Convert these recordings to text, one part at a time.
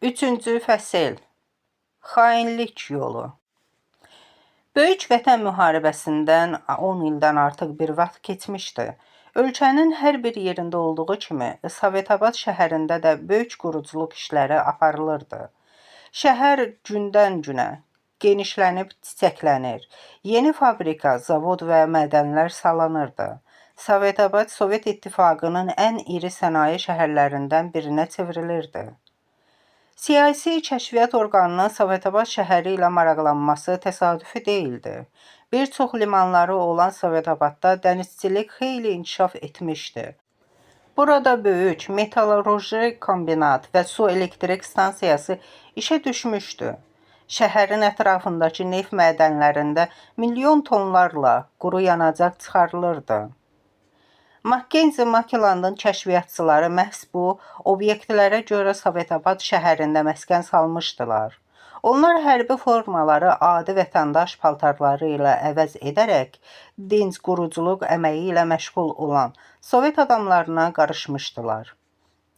Üçüncü fəsil. Xainlik yolu. Böyük Vətən müharibəsindən 10 ildən artıq bir vaxt keçmişdi. Ölkənin hər bir yerində olduğu kimi Sovetabad şəhərində də böyük quruculuq işləri aparılırdı. Şəhər gündən-günə genişlənib çiçəklənir. Yeni fabrika, zavod və mədənlər salınırdı. Sovetabad Sovet İttifaqının ən iri sənaye şəhərlərindən birinə çevrilirdi. Siyasi kəşfiyyat orqanının Sovetabad şəhəri ilə maraqlanması təsadüfi deyildi. Bir çox limanları olan Sovetabadda dənizçilik xeyli inkişaf etmişdi. Burada böyük metalurji kombinat və su elektrik stansiyası işə düşmüşdü. Şəhərin ətrafındakı neft mədənlərində milyon tonlarla quru yanacaq çıxarılırdı. Mackenzie Makilandın kəşfiyyatçıları məhz bu obyektlərə görə Sovetabad şəhərində məskən salmışdılar. Onlar hərbi formaları adi vətəndaş paltarları ilə əvəz edərək dinc quruculuq əməyi ilə məşğul olan Sovet adamlarına qarışmışdılar.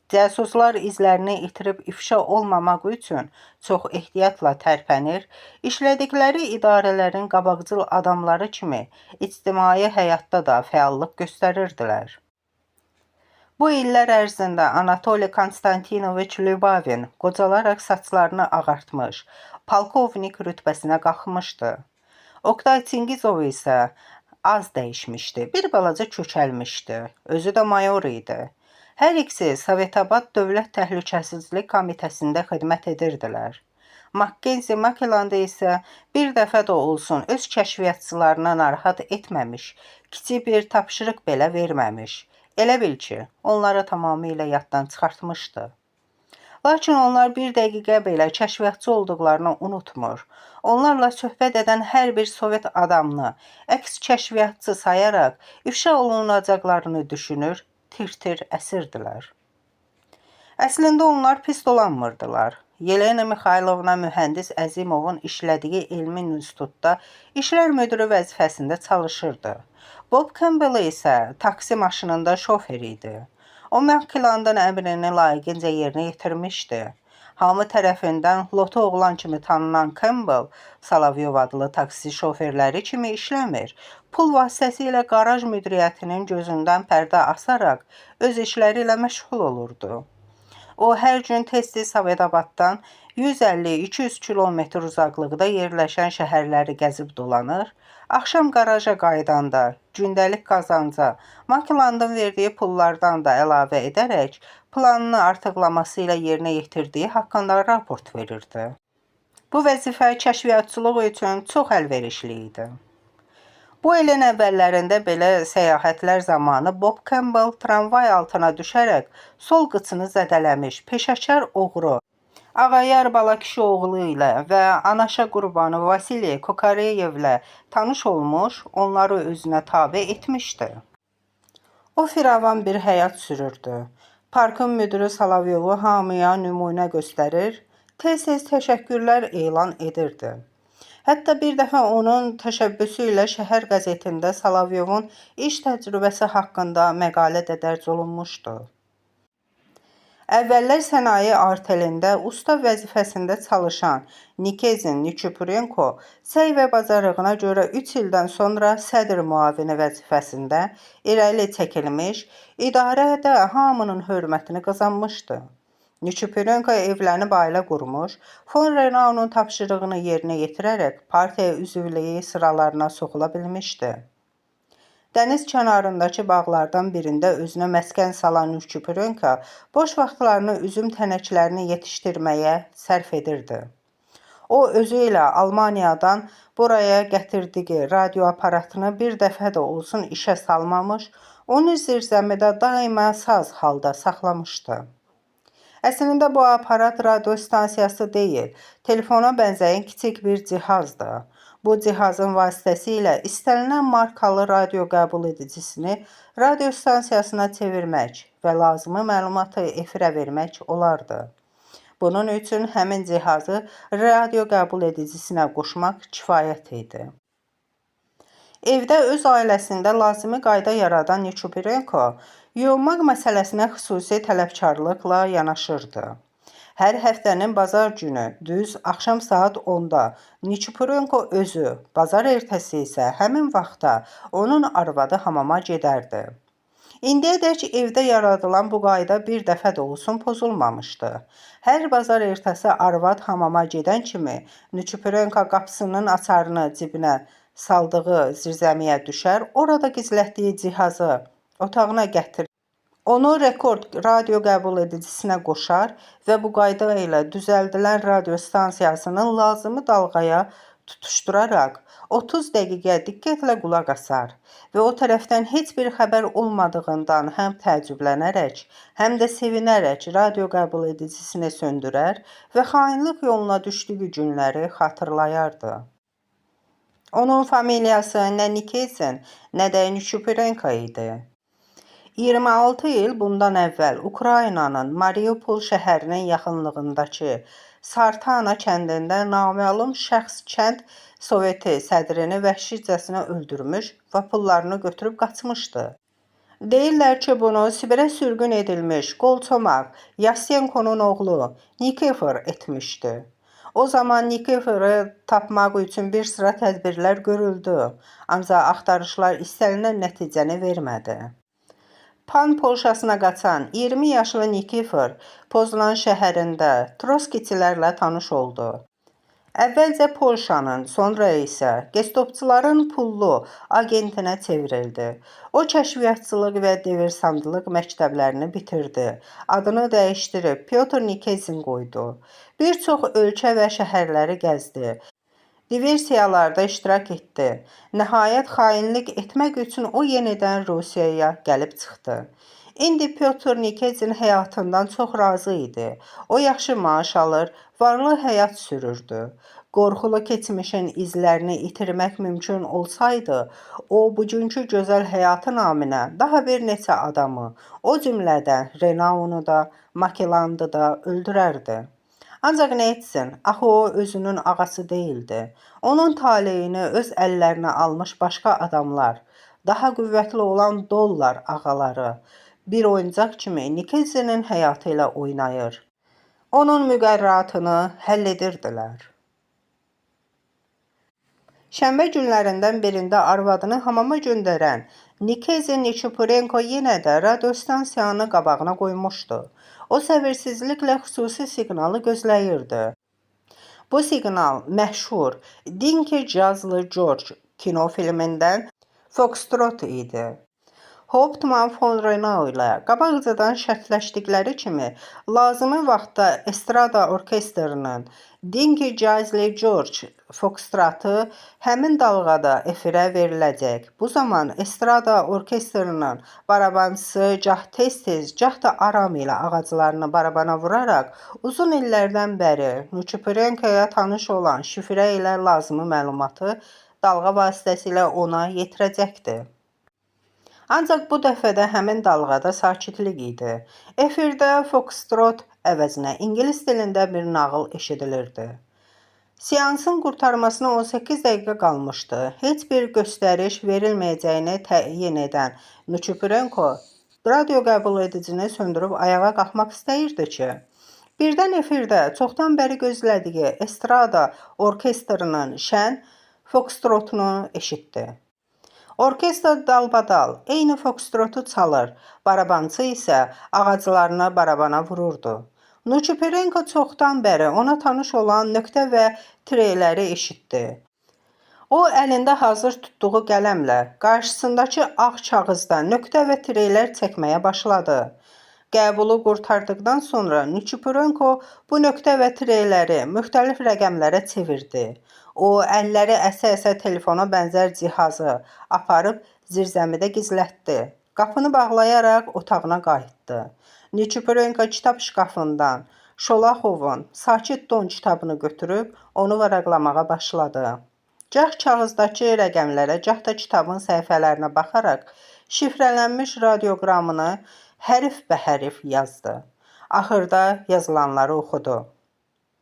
Cəsuslar izlərini itirib ifşa olmamaq üçün çox ehtiyatla tərpənir, işlədikləri idarələrin qabaqcıl adamları kimi ictimai həyatda da fəallıq göstərirdilər. Bu illər ərzində Anatoli Konstantinoviç Lyubavin qocalaraq saçlarını ağartmış, polkovnik rütbəsinə qalxmışdı. Oktay Çingizov isə az dəyişmişdi, bir balaca kökəlmişdi, özü də mayor idi. Hər ikisi Sovetabad Dövlət Təhlükəsizlik Komitəsində xidmət edirdilər. Mackenzie Makiland isə bir dəfə də olsun öz kəşfiyyatçılarına narahat etməmiş, kiçik bir tapşırıq belə verməmiş. Elə bil ki, onları tamamilə yaddan çıxartmışdı. Lakin onlar bir dəqiqə belə kəşfiyyatçı olduqlarını unutmur. Onlarla söhbət edən hər bir Sovet adamını əks kəşfiyyatçı sayaraq ifşa olunacaqlarını düşünür, tir-tirəsirdilər. Əslində onlar pis dolanmırdılar. Yelena Mixaylovna mühəndis Əzimovun işlədiyi elmi institutda işlər müdiri vəzifəsində çalışırdı. Bob Campbell isə taksi maşınında şofer idi. O Makilandın əmrini layiqincə yerinə yetirmişdi. Hamı tərəfindən loto oğlan kimi tanınan Campbell, Solovyov adlı taksi şoferləri kimi işləmir. Pul vasitəsilə qaraj müdiriyyətinin gözündən pərdə asaraq öz işləri ilə məşğul olurdu. O, hər gün tez-tez Sovetabaddan 150-200 kilometr uzaqlıqda yerləşən şəhərləri gəzib dolanır, axşam qaraja qaydanda gündəlik qazanca Makilandın verdiyi pullardan da əlavə edərək planını artıqlaması ilə yerinə yetirdiyi haqqında raport verirdi. Bu vəzifə kəşfiyyatçılıq üçün çox əlverişli idi. Bu ilin əvvəllərində belə səyahətlər zamanı Bob Campbell tramvay altına düşərək sol qıçını zədələmiş peşəkar oğru Ağayar Balakişi oğlu ilə və anaşa qurbanı Vasiliy Kokoreyevlə tanış olmuş, onları özünə tabe etmişdi. O firavan bir həyat sürürdü. Parkın müdürü Solovyovu hamıya nümunə göstərir, tez-tez təşəkkürlər elan edirdi. Hətta bir dəfə onun təşəbbüsü ilə şəhər qəzetində Solovyovun iş təcrübəsi haqqında məqalə də dərc olunmuşdu. Əvvəllər sənaye artelində usta vəzifəsində çalışan Nikezin Nikiforenko səy və bacarığına görə 3 ildən sonra sədr müavini vəzifəsində irəli çəkilmiş, idarədə hamının hörmətini qazanmışdı. Nikiforenko evlənib ailə qurmuş, Fon Renaunun tapşırığını yerinə yetirərək partiya üzvlüyü sıralarına soxula bilmişdi. Dəniz kənarındakı bağlardan birində özünə məskən salan Nikiforenko boş vaxtlarını üzüm tənəklərini yetişdirməyə sərf edirdi. O, özü ilə Almaniyadan buraya gətirdiyi radio aparatını bir dəfə də olsun işə salmamış, onu zirzəmidə daima saz halda saxlamışdı. Əslində bu aparat radio stansiyası deyil, telefona bənzəyən kiçik bir cihazdır. Bu cihazın vasitəsilə istənilən markalı radio qəbul edicisini radio stansiyasına çevirmək və lazımi məlumatı efirə vermək olardı. Bunun üçün həmin cihazı radio qəbul edicisinə qoşmaq kifayət idi. Evdə öz ailəsində lazımi qayda yaradan Nikiforenko, yuyulmaq məsələsinə xüsusi tələbkarlıqla yanaşırdı. Hər həftənin bazar günü düz axşam saat 10-da Nichipurenko özü, bazar ertəsi isə həmin vaxtda onun arvadı hamama gedərdi. İndiyədək evdə yaradılan bu qayda bir dəfə də olsun pozulmamışdı. Hər bazar ertəsi arvad hamama gedən kimi Nichipurenko qapısının açarını cibinə saldığı zirzəmiyə düşər, orada gizlətdiyi cihazı otağına gətirir. Onu rekord radio qəbul edicisinə qoşar və bu qayda ilə düzəldilən radio stansiyasının lazımi dalğaya tutuşduraraq 30 dəqiqə diqqətlə qulaq asar və o tərəfdən heç bir xəbər olmadığından həm təəccüblənərək, həm də sevinərək radio qəbul edicisini söndürər və xainlik yoluna düşdüyü günləri xatırlayardı. Onun familiyası nə Nikezin, nə də Nichipurenko idi. 26 il bundan əvvəl Ukraynanın Mariupol şəhərinin yaxınlığındakı Sartana kəndində naməlum şəxs kənd Soveti sədrini vəhşicəsinə öldürmüş və pullarını götürüb qaçmışdı. Deyirlər ki, bunu Sibirə sürgün edilmiş qolçomaq Yasenkonun oğlu Nikifor etmişdi. O zaman Nikiforu tapmaq üçün bir sıra tədbirlər görüldü, ancaq axtarışlar istənilən nəticəni vermədi. Pan Polşasına qaçan 20 yaşlı Nikifor Poznan şəhərində Troskiçilərlə tanış oldu. Əvvəlcə Polşanın, sonra isə gestopçuların pullu agentinə çevrildi. O kəşfiyyatçılıq və diversantlıq məktəblərini bitirdi. Adını dəyişdirib Pyotr Nikezin qoydu. Bir çox ölkə və şəhərləri gəzdi. Diversiyalarda iştirak etdi. Nəhayət xainlik etmək üçün o yenidən Rusiyaya gəlib çıxdı. İndi Pyotr Nikezin həyatından çox razı idi. O yaxşı maaş alır, varlı həyat sürürdü. Qorxulu keçmişin izlərini itirmək mümkün olsaydı, o bugünkü gözəl həyatı naminə daha bir neçə adamı, o cümlədən Renaunu da, Makellandı da öldürərdi. Ancaq nə etsin, axı o özünün ağası deyildi. Onun taleyini öz əllərinə almış başqa adamlar, daha qüvvətli olan dollar ağaları, bir oyuncaq kimi Nikezinin həyatı ilə oynayır. Onun müqərratını həll edirdilər. Şənbə günlərindən birində arvadını hamama göndərən Nikezin Nichipurenko yenə də radiostansiyanı qabağına qoymuşdu. O səbirsizliklə xüsusi siqnalı gözləyirdi. Bu siqnal məşhur Dinky Cazlı George kinofilmindən Foxtrot idi. Hauptmann von Renau ilə qabaqcadan şərtləşdikləri kimi lazımi vaxtda estrada orkestrinin Dinky Cazlı George Foxtrot'u həmin dalğada efirə veriləcək. Bu zaman estrada orkestrinin barabançısı gah tez-tez, gah da aram ilə ağaclarını barabana vuraraq uzun illərdən bəri Nichipurenkoya tanış olan şifrə ilə lazımi məlumatı dalğa vasitəsilə ona yetirəcəkdi. Ancaq bu dəfədə həmin dalğada sakitlik idi. Efirdə Foxtrot əvəzinə ingilis dilində bir nağıl eşidilirdi. Seansın qurtarmasına 18 dəqiqə qalmışdı. Heç bir göstəriş verilməyəcəyini təyin edən Nichipurenko radio qəbul edicini söndürüb ayağa qalxmaq istəyirdi ki, birdən efirdə çoxdan bəri gözlədiyi estrada orkestrinin şən Foxtrotunu eşitdi. Orkestr dalbadal eyni Foxtrotu çalır, barabançı isə ağaclarını barabana vururdu. Nichipurenko çoxdan bəri ona tanış olan nöqtə və tireyləri eşitdi. O əlində hazır tutduğu qələmlə qarşısındakı ağ kağızda nöqtə və tireylər çəkməyə başladı. Qəbulu qurtardıqdan sonra Nichipurenko bu nöqtə və tireyləri müxtəlif rəqəmlərə çevirdi. O, əlləri əsə-əsə telefona bənzər cihazı aparıb zirzəmidə gizlətdi. Qapını bağlayaraq otağına qayıtdı. Nichipurenko kitab şkafından Şolaxovun Sakit Don kitabını götürüb onu varaqlamağa başladı. Gah kağızdakı rəqəmlərə, gah da kitabın səhifələrinə baxaraq şifrələnmiş radioqramını hərf-bəhərf yazdı. Axırda yazılanları oxudu.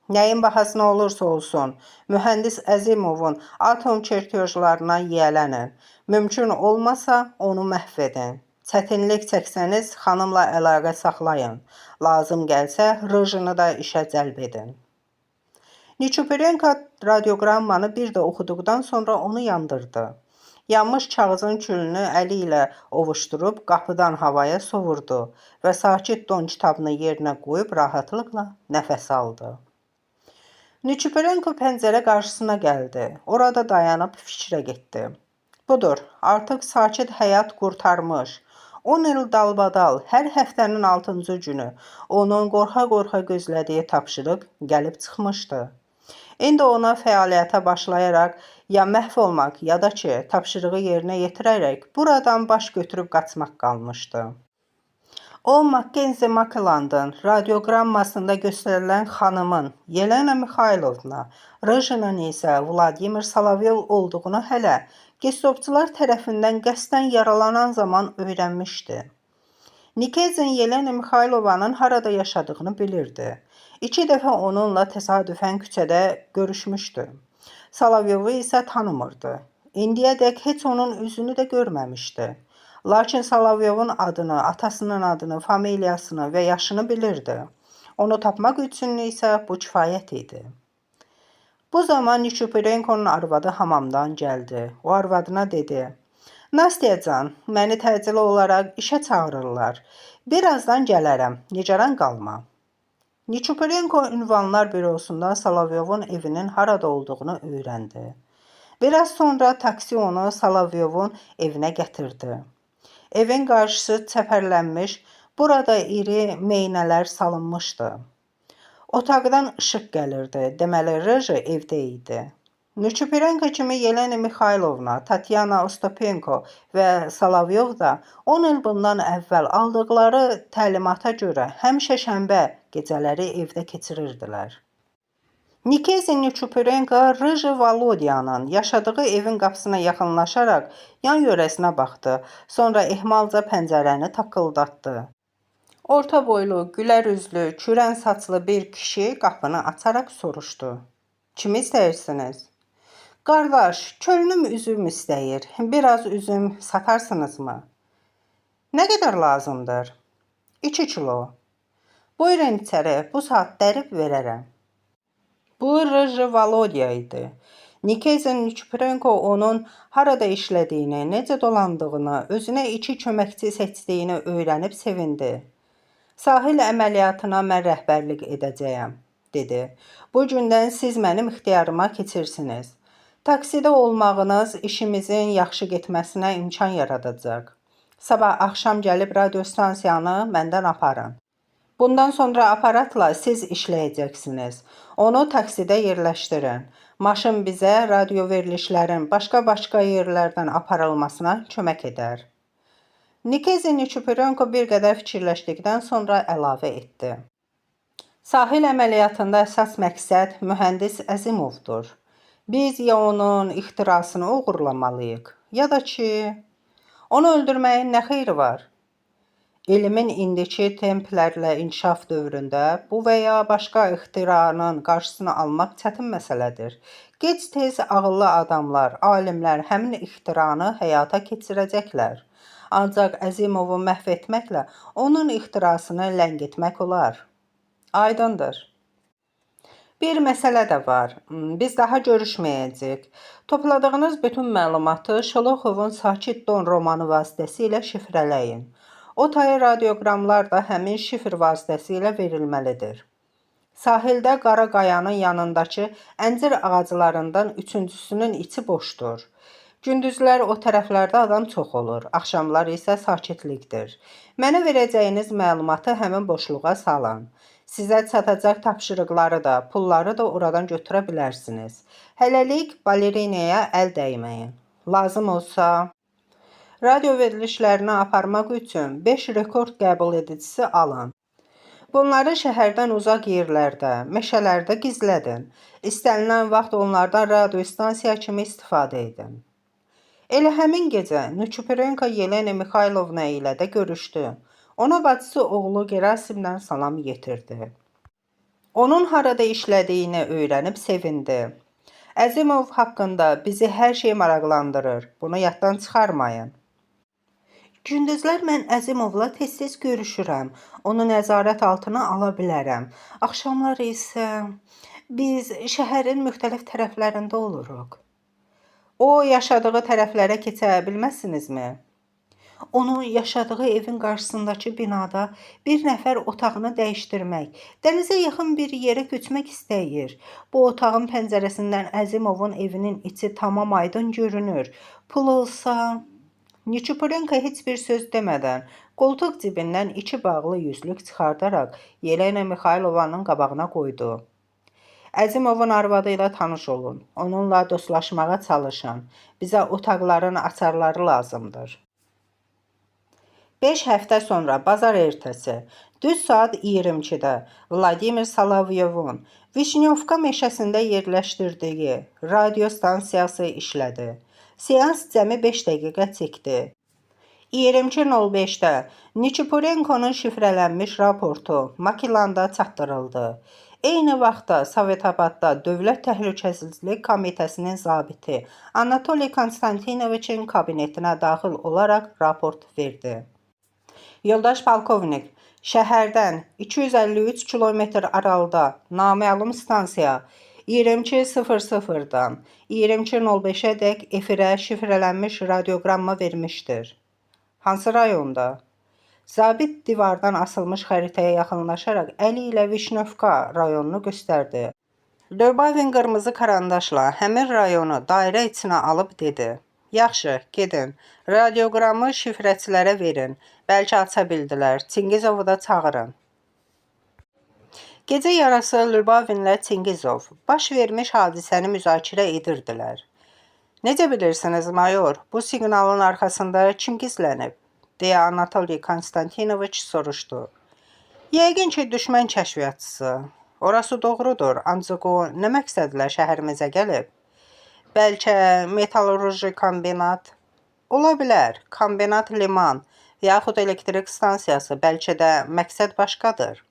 Nəyin bahasına olursa olsun, mühəndis Əzimovun atom çertyojlarına yiyələnin. Mümkün olmasa onu məhv edin. Çətinlik çəksəniz, xanımla əlaqə saxlayın. Lazım gəlsə, rejini də işə cəlb edin. Niçupirenko radioqrammanı bir də oxuduqdan sonra onu yandırdı. Yanmış kağızın külünü əli ilə ovuşdurub qapıdan havaya sovurdu və sakit don kitabını yerinə qoyub rahatlıqla nəfəs aldı. Niçupirenko pəncərə qarşısına gəldi. Orada dayanıb fikrə getdi. Budur, artıq sakit həyat qurtarmış. 10 il dalbadal, hər həftənin 6-cı günü onun qorxa-qorxa gözlədiyi tapşırıq gəlib çıxmışdı. İndi ona fəaliyyətə başlayaraq ya məhv olmaq, ya da ki, tapşırığı yerinə yetirərək buradan baş götürüb qaçmaq qalmışdı. O, Mackenzie Macklandın radioqrammasında göstərilən xanımın Yelena Mixaylovna, rejinin isə Vladimir Solovyov olduğunu hələ gestopçular tərəfindən qəsdən yaralanan zaman öyrənmişdi. Nikezin Yelena Mixaylovanın harada yaşadığını bilirdi. 2 dəfə onunla təsadüfən küçədə görüşmüşdü. Solovyovu isə tanımırdı. İndiyədək heç onun üzünü də görməmişdi. Lakin Solovyovun adını, atasının adını, familiyasını və yaşını bilirdi. Onu tapmaq üçün isə bu kifayət idi. Bu zaman Niçupirenkonun arvadı hamamdan gəldi. O arvadına dedi: "Nastyacan, məni təcili olaraq işə çağırırlar. Birazdan gələrəm, nigaran qalma." Niçupirenko ünvanlar bürosundan Solovyovun evinin harada olduğunu öyrəndi. Biraz sonra taksi onu Solovyovun evinə gətirdi. Evin qarşısı çəpərlənmiş, burada iri meynələr salınmışdı. Otaqdan işıq gəlirdi, deməli reji evdə idi. Niçupirenko kimi Yelena Mixaylovna, Tatyana Ostapenko və Solovyov da 10 il bundan əvvəl aldıqları təlimata görə həmişə şənbə gecələri evdə keçirirdilər. Nikezin Niçupirenko Rıji Volodyanın yaşadığı evin qapısına yaxınlaşaraq yan yörəsinə baxdı, sonra ehmalca pəncərəni taqqıldatdı. Orta boylu, gülər üzlü, kürən saçlı bir kişi qapını açaraq soruşdu. "Kimi istəyirsiniz?" "Qardaş, könlüm üzüm istəyir. Biraz üzüm satarsınızmı?" "Nə qədər lazımdır?" 2 kilo. "Buyurun içəri, bu saat dərib verərəm." Bu Rıji Volodya idi. Nikezin Niçupirenko onun harada işlədiyini, necə dolandığını, özünə 2 köməkçi seçdiyini öyrənib sevindi. "Sahil əməliyyatına mən rəhbərlik edəcəyəm," dedi. "Bu gündən siz mənim ixtiyarıma keçirsiniz. Taksidə olmağınız işimizin yaxşı getməsinə imkan yaradacaq. Sabah axşam gəlib radiostansiyanı məndən aparın. Bundan sonra aparatla siz işləyəcəksiniz. Onu taksidə yerləşdirin. Maşın bizə radio verilişlərin başqa yerlərdən aparılmasına kömək edər." Nikezin Niçupirenko bir qədər fikirləşdikdən sonra əlavə etdi. "Sahil əməliyyatında əsas məqsəd mühəndis Əzimovdur. Biz ya onun ixtirasını uğurlamalıyıq, ya da ki, onu öldürməyin nə xeyri var? Elmin indiki templərlə inkişaf dövründə bu və ya başqa ixtiranın qarşısını almaq çətin məsələdir. Gec-tez ağıllı adamlar, alimlər həmin ixtiranı həyata keçirəcəklər. Ancaq Əzimovu məhv etməklə onun ixtirasını ləngitmək olar." "Aydındır. Bir məsələ də var. Biz daha görüşməyəcəyik. Topladığınız bütün məlumatı Şoloxovun Sakit Don romanı vasitəsilə şifrələyin. O tayı radioqramlar da həmin şifr vasitəsilə verilməlidir. Sahildə Qara Qayanın yanındakı əncir ağaclarından 3-cüsünün içi boşdur. Gündüzlər o tərəflərdə adam çox olur, axşamlar isə sakitlikdir. Mənə verəcəyiniz məlumatı həmin boşluğa salın. Sizə çatacaq tapşırıqları da, pulları da oradan götürə bilərsiniz. Hələlik balerinaya əl dəyməyin. Lazım olsa radio verilişlərini aparmaq üçün 5 rekord qəbul edicisi alın. Bunları şəhərdən uzaq yerlərdə, meşələrdə gizlədin. İstənilən vaxt onlardan radiostansiya kimi istifadə edin." Elə həmin gecə Niçupirenko Yelena Mixaylovna ilə də görüşdü. Ona bacısı oğlu Gerasimdən salam yetirdi. Onun harada işlədiyini öyrənib sevindi. "Əzimov haqqında bizi hər şey maraqlandırır. Bunu yaddan çıxarmayın." Gündüzlər mən Əzimovla tez-tez görüşürəm. Onu nəzarət altına ala bilərəm. Axşamlar isə biz şəhərin müxtəlif tərəflərində oluruq. O yaşadığı tərəflərə keçə bilməzsinizmi? Onu yaşadığı evin qarşısındakı binada bir nəfər otağını dəyişdirmək, dənizə yaxın bir yerə köçmək istəyir. Bu otağın pəncərəsindən Əzimovun evinin içi tamam aydın görünür. Pul olsa... Niçiporenko heç bir söz demədən qoltuq cibindən 2 bağlı yüzlük çıxardaraq Yelena Mixaylovanın qabağına qoydu. Əzimovun arvadı ilə tanış olun. Onunla dostlaşmağa çalışın. Bizə otaqların açarları lazımdır. 5 həftə sonra bazar ertəsi, düz saat 22-də Vladimir Solovyovun Vişnyovka meşəsində yerləşdirdiyi radio stansiyası işlədi. Seans cəmi 5 dəqiqə çəkdi. 22:05-də Niçiporenkonun şifrələnmiş raportu Makilanda çatdırıldı. Eyni vaxtda Sovetabadda Dövlət Təhlükəsizlik Komitəsinin zabiti Anatoliy Konstantinoviçin kabinetinə daxil olaraq raport verdi. Yoldaş polkovnik, şəhərdən 253 kilometr aralıda naməlum stansiya 22:00-dan 22:05-ə dək efirə şifrələnmiş radioqramma vermişdir. Hansı rayonda? Zabit divardan asılmış xəritəyə yaxınlaşaraq əli ilə Vişnyovka rayonunu göstərdi. Lubavin qırmızı karandaşla həmin rayonu dairə içinə alıb dedi. Yaxşı, gedin, radioqramı şifrəçilərə verin, bəlkə aça bildilər, Çingizovu da çağırın. Gecə yarısı Lubavinlə Çingizov baş vermiş hadisəni müzakirə edirdilər. Necə bilirsiniz, mayor, bu siqnalın arxasında kim gizlənib? Deyə Anatoliy Konstantinoviç soruşdu. Yəqin ki, düşmən kəşfiyyatçısı. Orası doğrudur, ancaq o nə məqsədlə şəhərimizə gəlib? Bəlkə metalurji kombinat? Ola bilər, kombinat liman, yaxud elektrik stansiyası, bəlkə də məqsəd başqadır.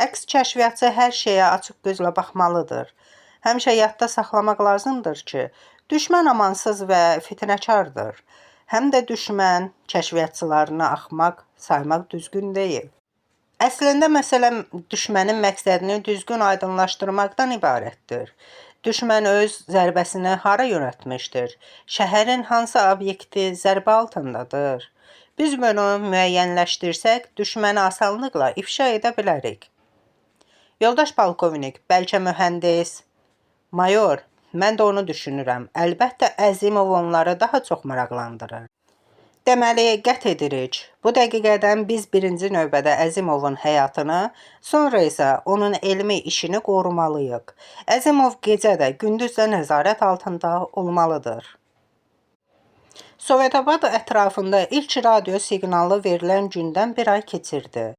Əks kəşfiyyatçı hər şeyə açıq gözlə baxmalıdır. Həmişə yadda saxlamaq lazımdır ki, düşmən amansız və fitnəkardır. Həm də düşmən kəşfiyyatçılarını axmaq saymaq düzgün deyil. Əslində məsələ düşmənin məqsədini düzgün aydınlaşdırmaqdan ibarətdir. Düşmən öz zərbəsini hara yönəltmişdir? Şəhərin hansı obyekti zərbə altındadır? Biz bunu müəyyənləşdirsək, düşməni asanlıqla ifşa edə bilərik. Yoldaş polkovnik, bəlkə mühəndis? Mayor, mən də onu düşünürəm. Əlbəttə Əzimov onları daha çox maraqlandırır. Deməli, qət edirik. Bu dəqiqədən biz birinci növbədə Əzimovun həyatını, sonra isə onun elmi işini qorumalıyıq. Əzimov gecə də, gündüz də nəzarət altında olmalıdır. Sovetabad ətrafında ilk radio siqnalı verilən gündən bir ay keçirdi.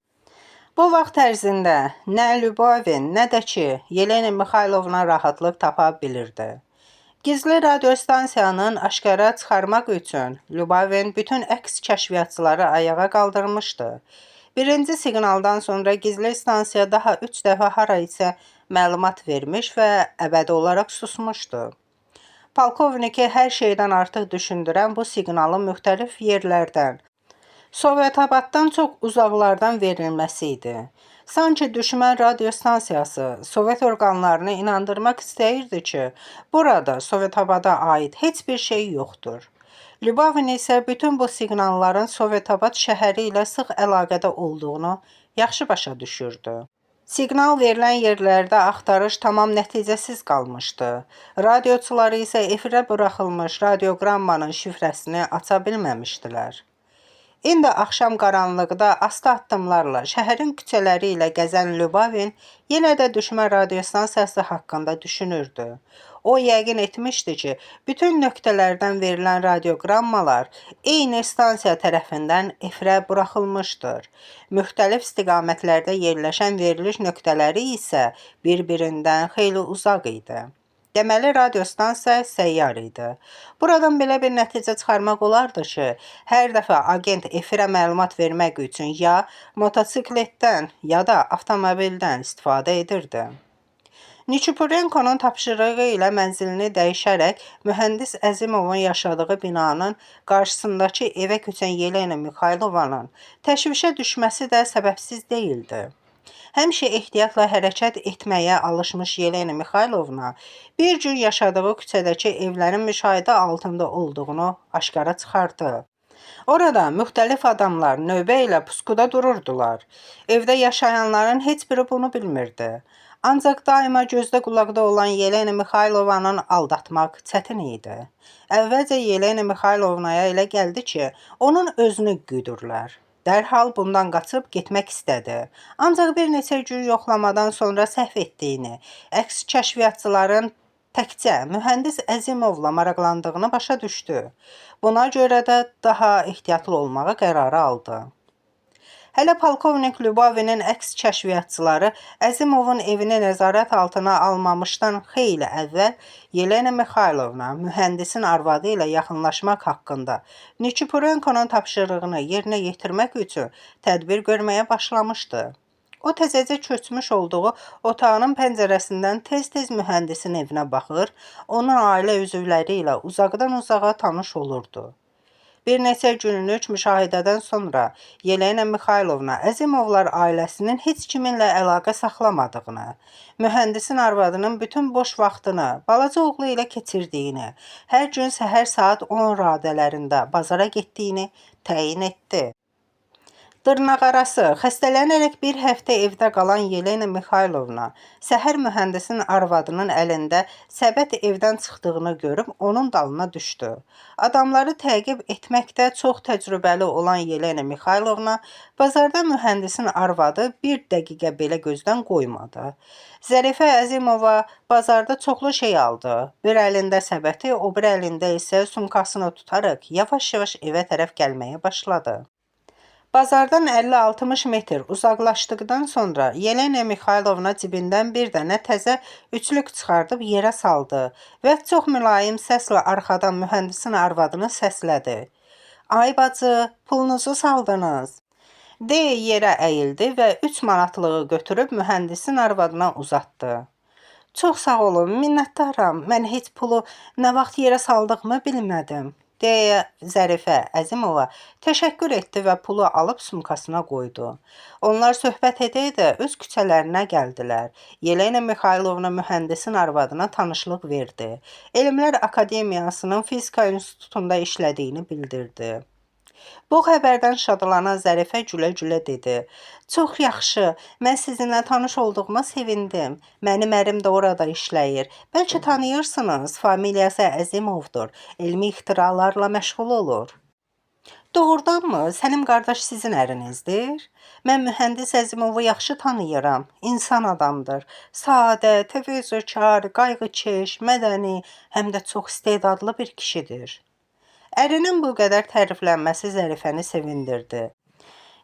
Bu vaxt ərzində nə Lubavin, nə də ki, Yelena Mixaylovna rahatlıq tapa bilirdi. Gizli radiostansiyanın aşkara çıxarmaq üçün Lubavin bütün əks kəşfiyyatçıları ayağa qaldırmışdı. Birinci siqnaldan sonra gizli stansiya daha 3 dəfə hara isə məlumat vermiş və əbədi olaraq susmuşdu. Polkovniki hər şeydən artıq düşündürən bu siqnalın müxtəlif yerlərdən, Sovetabaddan çox uzaqlardan verilməsi idi. Sanki düşmən radiostansiyası Sovet orqanlarını inandırmaq istəyirdi ki, burada Sovetabada aid heç bir şey yoxdur. Lubavin isə bütün bu siqnalların Sovetabad şəhəri ilə sıx əlaqədə olduğunu yaxşı başa düşürdü. Siqnal verilən yerlərdə axtarış tamam nəticəsiz qalmışdı. Radioçuları isə efirə buraxılmış radioqrammanın şifrəsini aça bilməmişdilər. İndi axşam qaranlıqda asta addımlarla şəhərin küçələri ilə gəzən Lubavin yenə də düşmən radiostansiyası haqqında düşünürdü. O yəqin etmişdi ki, bütün nöqtələrdən verilən radioqrammalar eyni stansiya tərəfindən efirə buraxılmışdır. Müxtəlif istiqamətlərdə yerləşən veriliş nöqtələri isə bir-birindən xeyli uzaq idi. Deməli, radiostansiya səyyar idi. Buradan belə bir nəticə çıxarmaq olardı ki, hər dəfə agent efirə məlumat vermək üçün ya motosikletdən, ya da avtomobildən istifadə edirdi. Nikiforenkonun tapşırığı ilə mənzilini dəyişərək mühəndis Əzimovun yaşadığı binanın qarşısındakı evə köçən Yelena Mixaylovanın təşvişə düşməsi də səbəbsiz deyildi. Həmişə ehtiyatla hərəkət etməyə alışmış Yelena Mixaylovna bir gün yaşadığı küçədəki evlərin müşahidə altında olduğunu aşkara çıxardı. Orada müxtəlif adamlar növbə ilə puskuda dururdular. Evdə yaşayanların heç biri bunu bilmirdi. Ancaq daima gözdə qulaqda olan Yelena Mixaylovanın aldatmaq çətin idi. Əvvəlcə Yelena Mixaylovnaya elə gəldi ki, onun özünü güdürlər. Dərhal bundan qaçıb getmək istədi. Ancaq bir neçə gün yoxlamadan sonra səhv etdiyini, əks kəşfiyyatçıların təkcə mühəndis Əzimovla maraqlandığını başa düşdü. Buna görə də daha ehtiyatlı olmağa qərarı aldı. Hələ polkovnik Lyubovinin əks kəşfiyyatçıları Əzimovun evini nəzarət altına almamışdan xeyli əvvəl Yelena Mixaylovna mühəndisin arvadı ilə yaxınlaşmaq haqqında Nikiforenkonun tapşırığını yerinə yetirmək üçün tədbir görməyə başlamışdı. O təzəcə köçmüş olduğu otağının pəncərəsindən tez-tez mühəndisin evinə baxır, onun ailə üzvləri ilə uzaqdan uzağa tanış olurdu. Bir neçə günlük müşahidədən sonra Yelena Mixaylovna Əzimovlar ailəsinin heç kiminlə əlaqə saxlamadığını, mühəndisin arvadının bütün boş vaxtını balaca oğlu ilə keçirdiyini, hər gün səhər saat 10 radələrində bazara getdiyini təyin etdi. Dırnaqarası xəstələnərək bir həftə evdə qalan Yelena Mixaylovna səhər mühəndisin arvadının əlində səbət evdən çıxdığını görüb onun dalına düşdü. Adamları təqib etməkdə çox təcrübəli olan Yelena Mixaylovna bazarda mühəndisin arvadı bir dəqiqə belə gözdən qoymadı. Zərifə Əzimova bazarda çoxlu şey aldı. Bir əlində səbəti, o bir əlində isə sumkasını tutaraq yavaş-yavaş evə tərəf gəlməyə başladı. Bazardan 50-60 metr uzaqlaşdıqdan sonra Yelena Mixaylovna cibindən bir dənə təzə üçlük çıxardıb yerə saldı və çox mülayim səslə arxadan mühəndisin arvadını səslədi. Ay bacı, pulunuzu saldınız. Deyə yerə əyildi və 3 manatlığı götürüb mühəndisin arvadına uzatdı. Çox sağ olun, minnətdaram. Mən heç pulu nə vaxt yerə saldığımı bilmədim. Deyə Zərifə Əzimova təşəkkür etdi və pulu alıb sumkasına qoydu. Onlar söhbət edə-edə öz küçələrinə gəldilər. Yelena Mixaylovna mühəndisin arvadına tanışlıq verdi. Elmlər Akademiyasının fizika institutunda işlədiyini bildirdi. Bu xəbərdən şadlanan Zərifə gülə-gülə dedi. Çox yaxşı, mən sizinlə tanış olduğuma sevindim. Mənim ərim də orada işləyir. Bəlkə tanıyırsınız, familiyası Əzimovdur. Elmi ixtiralarla məşğul olur. Doğrudanmı? Səlim qardaş sizin ərinizdir? Mən mühəndis Əzimovu yaxşı tanıyıram. İnsan adamdır. Sadə, təvəzzökar, qayğıkeş, mədəni, həm də çox istedadlı bir kişidir. Ərinin bu qədər təriflənməsi Zərifəni sevindirdi.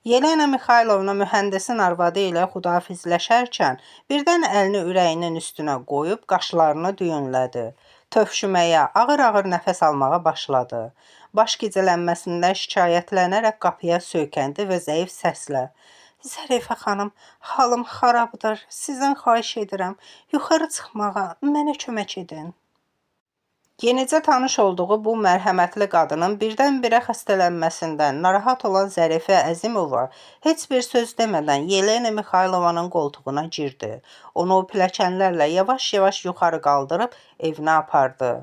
Yelena Mixaylovna mühəndisin arvadı ilə xudafizləşərkən birdən əlini ürəyinin üstünə qoyub qaşlarını düyünlədi. Tövşüməyə, ağır-ağır nəfəs almağa başladı. Baş gicələnməsindən şikayətlənərək qapıya söykəndi və zəif səslə Zərifə xanım, halım xarabdır, sizdən xahiş edirəm, yuxarı çıxmağa mənə kömək edin. Yenicə tanış olduğu bu mərhəmətli qadının birdən-birə xəstələnməsindən narahat olan Zərifə Əzimova heç bir söz demədən Yelena Mixaylovanın qoltuğuna girdi. Onu pilləkənlərlə yavaş-yavaş yuxarı qaldırıb evinə apardı.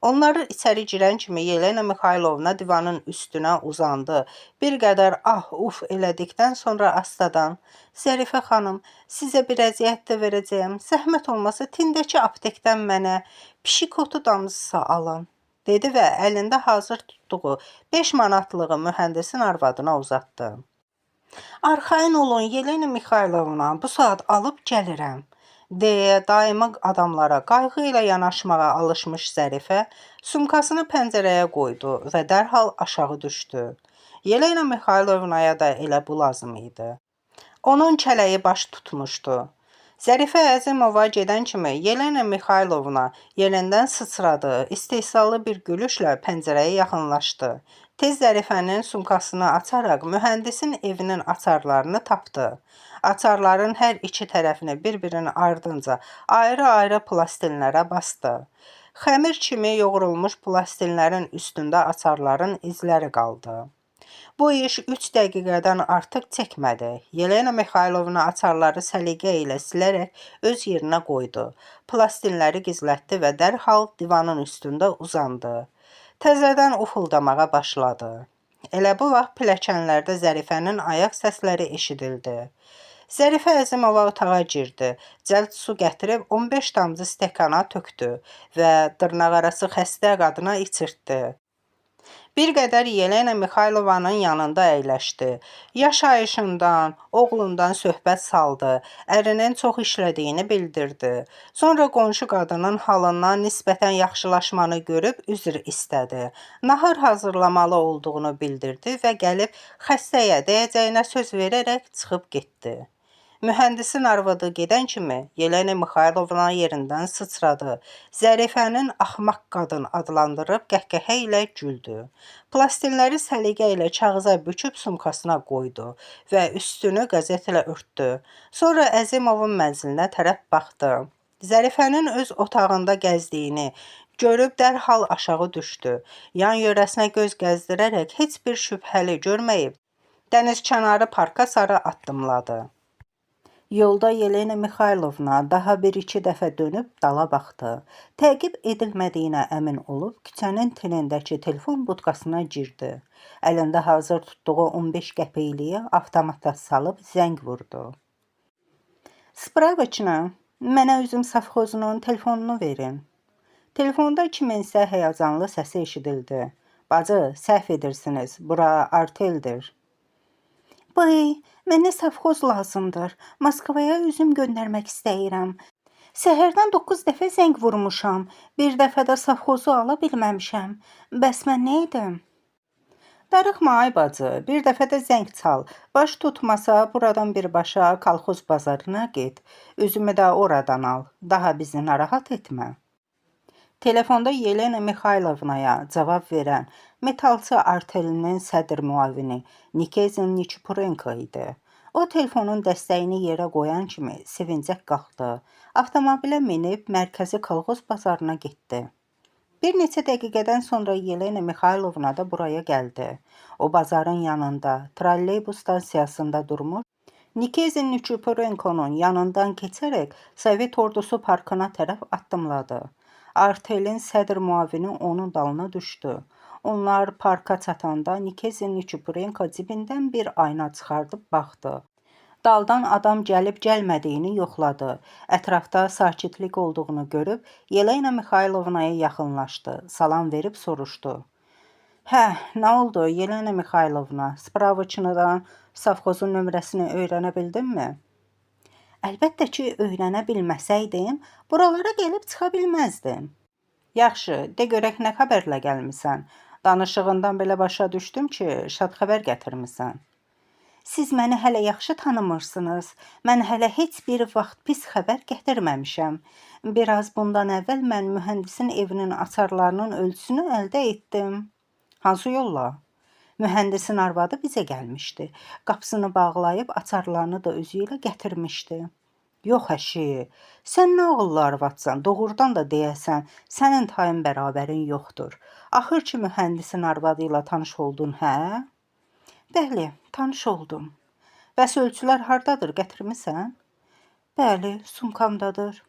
Onları içəri girən kimi Yelena Mixaylovna divanın üstünə uzandı. Bir qədər uf elədikdən sonra astadan Zərifə xanım, sizə bir əziyyət də verəcəyəm. Zəhmət olmasa tindəki aptekdən mənə pişikotu damcısı alın, dedi və əlində hazır tutduğu 5 manatlığı mühəndisin arvadına uzatdı. Arxayın olun Yelena Mixaylovna, bu saat alıb gəlirəm. Deyə daima adamlara qayğı ilə yanaşmağa alışmış Zərifə sumkasını pəncərəyə qoydu və dərhal aşağı düşdü. Yelena Mixaylovnaya da elə bu lazım idi. Onun kələyi baş tutmuşdu. Zərifə Əzimova gedən kimi Yelena Mixaylovna yerindən sıçradı, istehzalı bir gülüşlə pəncərəyə yaxınlaşdı. Tez Zərifənin sumkasını açaraq mühəndisin evinin açarlarını tapdı. Açarların hər iki tərəfini bir-birinin ardınca ayrı-ayrı plastinlərə basdı. Xəmir kimi yoğrulmuş plastinlərin üstündə açarların izləri qaldı. Bu iş 3 dəqiqədən artıq çəkmədi. Yelena Mixaylovna açarları səliqə ilə silərək öz yerinə qoydu. Plastinləri gizlətdi və dərhal divanın üstündə uzandı. Təzədən ufuldamağa başladı. Elə bu vaxt pilləkənlərdə Zərifənin ayaq səsləri eşidildi. Zərifə Əzimova otağa girdi. Cəld su gətirib 15 damcı stəkana tökdü və dırnaqarası xəstə qadına içirtdi. Bir qədər Yelena Mixaylovanın yanında əyləşdi. Yaşayışından, oğlundan söhbət saldı. Ərinin çox işlədiyini bildirdi. Sonra qonşu qadının halından nisbətən yaxşılaşmanı görüb üzr istədi. Nahar hazırlamalı olduğunu bildirdi və gəlib xəstəyə deyəcəyinə söz verərək çıxıb getdi. Mühəndisin arvadı gedən kimi Yelena Mixaylovna yerindən sıçradı. Zərifənin axmaq qadın adlandırıb qəhqəhə ilə güldü. Plastinləri səliqə ilə kağıza büküb sumkasına qoydu və üstünü qəzetlə örtdü. Sonra Əzimovun mənzilinə tərəf baxdı. Zərifənin öz otağında gəzdiyini görüb dərhal aşağı düşdü. Yan yörəsinə göz gəzdirərək heç bir şübhəli görməyib, dənizkənarı parka sarı addımladı. Yolda Yelena Mixaylovna daha bir-iki dəfə dönüb dala baxdı. Təqib edilmədiyinə əmin olub küçənin tinindəki telefon budkasına girdi. Əlində hazır tutduğu 15 qəpikliyi avtomata salıb zəng vurdu. Spravaçına, mənə üzüm safxozunun telefonunu verin. Telefonda kiminsə həyəcanlı səsi eşidildi. Bacı, səhv edirsiniz, bura arteldir. Bəy, mənə safxoz lazımdır. Moskvaya üzüm göndərmək istəyirəm. Səhərdən 9 dəfə zəng vurmuşam. Bir dəfə də safxozu ala bilməmişəm. Bəs mən nə edim? Darıxma ay bacı, bir dəfə də zəng çal. Baş tutmasa buradan birbaşa kolxoz bazarına get. Üzümü də oradan al. Daha bizi narahat etmə. Telefonda Yelena Mixaylovnaya cavab verən metalçı artelinin sədr müavini Nikezin Nichipurenko idi. O telefonun dəstəyini yerə qoyan kimi sevincək qalxdı. Avtomobilə minib mərkəzi kolxoz bazarına getdi. Bir neçə dəqiqədən sonra Yelena Mixaylovna da buraya gəldi. O bazarın yanında, trolleybus stansiyasında durmuş, Nikezin Nichipurenko'nun yanından keçərək Sovet ordusu parkına tərəf addımladı. Artelin sədr müavini onun dalına düşdü. Onlar parka çatanda Nikezin Nichipurenko cibindən bir ayna çıxardıb baxdı. Daldan adam gəlib gəlmədiyini yoxladı. Ətrafda sakitlik olduğunu görüb Yelena Mixaylovnaya yaxınlaşdı. Salam verib soruşdu. Hə, nə oldu Yelena Mixaylovna? Spravaçınadan safxozun nömrəsini öyrənə bildinmi? Əlbəttə ki, öyrənə bilməsəydim, buralara gəlib çıxa bilməzdim. Yaxşı, de görək nə xəbərlə gəlmisən? Danışığından belə başa düşdüm ki, şad xəbər gətirmisən. Siz məni hələ yaxşı tanımırsınız. Mən hələ heç bir vaxt pis xəbər gətirməmişəm. Biraz bundan əvvəl mən mühəndisin evinin açarlarının ölçüsünü əldə etdim. Hansı yolla? Mühəndisin arvadı bizə gəlmişdi. Qapısını bağlayıb açarlarını da özü ilə gətirmişdi. Yox əşi, sən nə ağıllı arvadsan, doğrudan da deyəsən, sənin tayın bərabərin yoxdur. Axır ki, mühəndisin arvadı ilə tanış oldun, hə? Bəli, tanış oldum. Bəs ölçülər hardadır, gətirmisən? Bəli, sumkamdadır.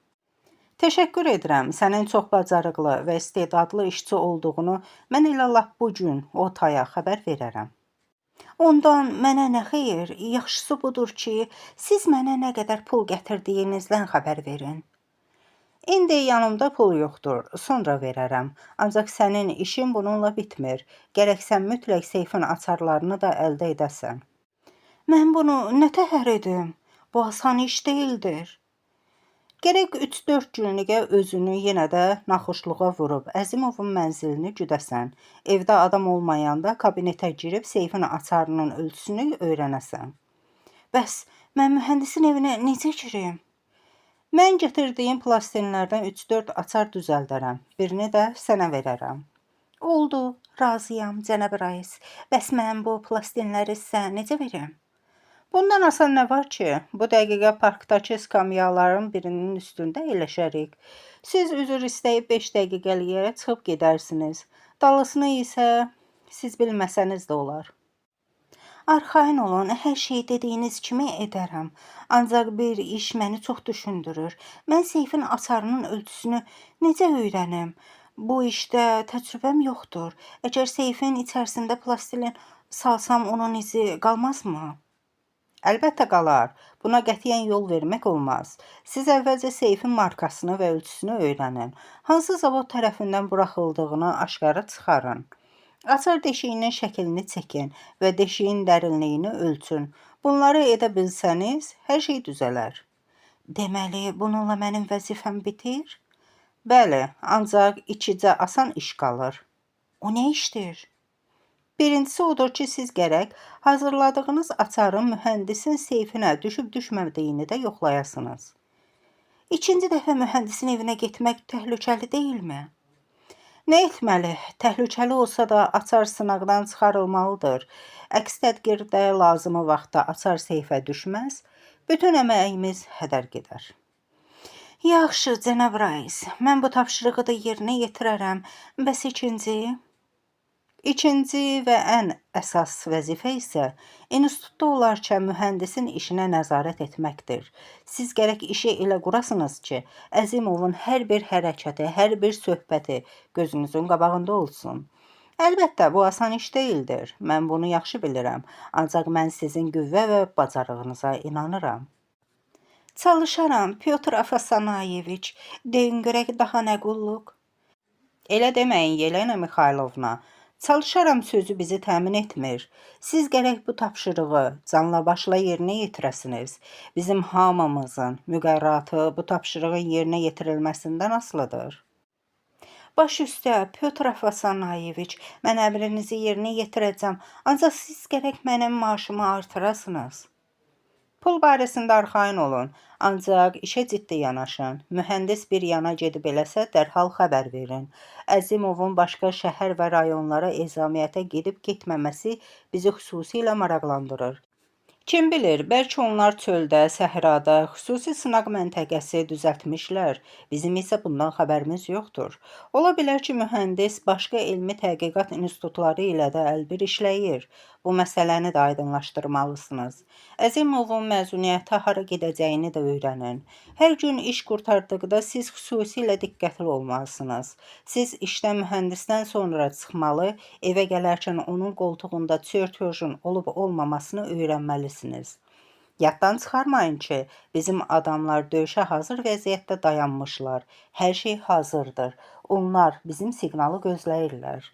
Təşəkkür edirəm, sənin çox bacarıqlı və istedadlı işçi olduğunu mən elə lap bu gün o taya xəbər verərəm. Ondan mənə nə xeyir, yaxşısı budur ki, siz mənə nə qədər pul gətirdiyinizdən xəbər verin. İndi yanımda pul yoxdur, sonra verərəm. Ancaq sənin işin bununla bitmir. Gərək sən mütləq seyfin açarlarını da əldə edəsən. Mən bunu nə təhər edim? Bu asan iş deyildir. Gərək 3-4 günlükə özünü yenə də naxoşluğa vurub Əzimovun mənzilini güdəsən. Evdə adam olmayanda kabinetə girib seyfin açarının ölçüsünü öyrənəsən. Bəs mən mühəndisin evinə necə girim? Mən gətirdiyim plastinlərdən 3-4 açar düzəldərəm. Birini də sənə verərəm. Oldu, razıyam, cənab Rais. Bəs mən bu plastinləri sizə necə verim? Bundan asan nə var ki? Bu dəqiqə parkdakı skamyaların birinin üstündə əyləşərik. Siz üzr istəyib 5 dəqiqəliyə çıxıb gedərsiniz. Dalısını isə siz bilməsəniz də olar. Arxayın olun, hər şey dediyiniz kimi edərəm. Ancaq bir iş məni çox düşündürür. Mən seyfin açarının ölçüsünü necə öyrənim? Bu işdə təcrübəm yoxdur. Əgər seyfin içərisində plastilin salsam onun izi qalmazmı? Əlbəttə qalar. Buna qətiyyən yol vermək olmaz. Siz əvvəlcə seyfin markasını və ölçüsünü öyrənin. Hansı zavod tərəfindən buraxıldığını aşkara çıxarın. Açar deşiyinin şəklini çəkin və deşiyin dərinliyini ölçün. Bunları edə bilsəniz, hər şey düzələr. Deməli, bununla mənim vəzifəm bitir? Bəli, ancaq ikicə asan iş qalır. O nə işdir? Birincisi odur ki, siz gərək hazırladığınız açarın mühəndisin seyfinə düşüb-düşmədiyini də yoxlayasınız. İkinci dəfə mühəndisin evinə getmək təhlükəli deyilmi? Nə etməli? Təhlükəli olsa da açar sınaqdan çıxarılmalıdır. Əks tədbirdə lazımı vaxtda açar seyfə düşməz, bütün əməyimiz hədər gedər. Yaxşı, cənab Rais, mən bu tapşırığı da yerinə yetirərəm. Bəs ikinci? İkinci və ən əsas vəzifə isə institutda olarkən mühəndisin işinə nəzarət etməkdir. Siz gərək işi elə qurasınız ki, Əzimovun hər bir hərəkəti, hər bir söhbəti gözünüzün qabağında olsun. Əlbəttə, bu asan iş deyildir. Mən bunu yaxşı bilirəm. Ancaq mən sizin qüvvə və bacarığınıza inanıram. Çalışaram, Pyotr Afasanayeviç. Deyin görək daha nə qulluq? Elə deməyin, Yelena Mixaylovna. Çalışaram sözü bizi təmin etmir. Siz gərək bu tapşırığı canla başla yerinə yetirəsiniz. Bizim hamımızın müqərratı bu tapşırığın yerinə yetirilməsindən asılıdır. Baş üstə, Pyotr Afasanayeviç, mən əmrinizi yerinə yetirəcəm, ancaq siz gərək mənim maaşımı artırasınız. Pul barəsində arxayın olun, ancaq işə ciddi yanaşın. Mühəndis bir yana gedib eləsə, dərhal xəbər verin. Əzimovun başqa şəhər və rayonlara ezamiyyətə gedib getməməsi bizi xüsusilə maraqlandırır. Kim bilir, bəlkə onlar çöldə, səhrada, xüsusi sınaq məntəqəsi düzəltmişlər. Bizim isə bundan xəbərimiz yoxdur. Ola bilər ki, mühəndis başqa elmi tədqiqat institutları ilə də əlbir işləyir. Bu məsələni də aydınlaşdırmalısınız. Əzimovun məzuniyyəti hara gedəcəyini də öyrənin. Hər gün iş qurtardıqda siz xüsusilə diqqətli olmalısınız. Siz işdən mühəndisdən sonra çıxmalı, evə gələrkən onun qoltuğunda çörtözün olub-olmamasını öyrənməlisiniz. Yaddan çıxarmayın ki, bizim adamlar döyüşə hazır vəziyyətdə dayanmışlar. Hər şey hazırdır. Onlar bizim siqnalı gözləyirlər.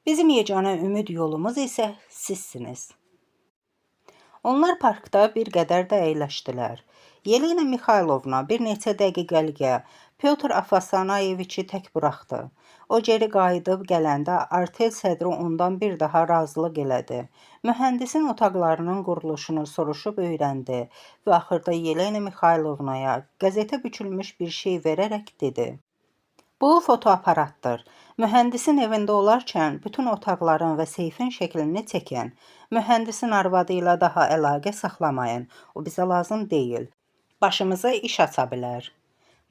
Bizim yeganə ümid yolumuz isə sizsiniz. Onlar parkda bir qədər də əyləşdilər. Yelena Mixaylovna bir neçə dəqiqəliyə Pyotr Afasanayeviçi tək buraxdı. O geri qayıdıb gələndə artel sədri ondan bir daha razılıq elədi. Mühəndisin otaqlarının quruluşunu soruşub öyrəndi və axırda Yelena Mixaylovnaya qəzetə bükülmüş bir şey verərək dedi. Bu fotoaparatdır. Mühəndisin evində olarkən bütün otaqların və seyfin şəklini çəkin. Mühəndisin arvadı ilə daha əlaqə saxlamayın. O bizə lazım deyil. Başımıza iş aça bilər.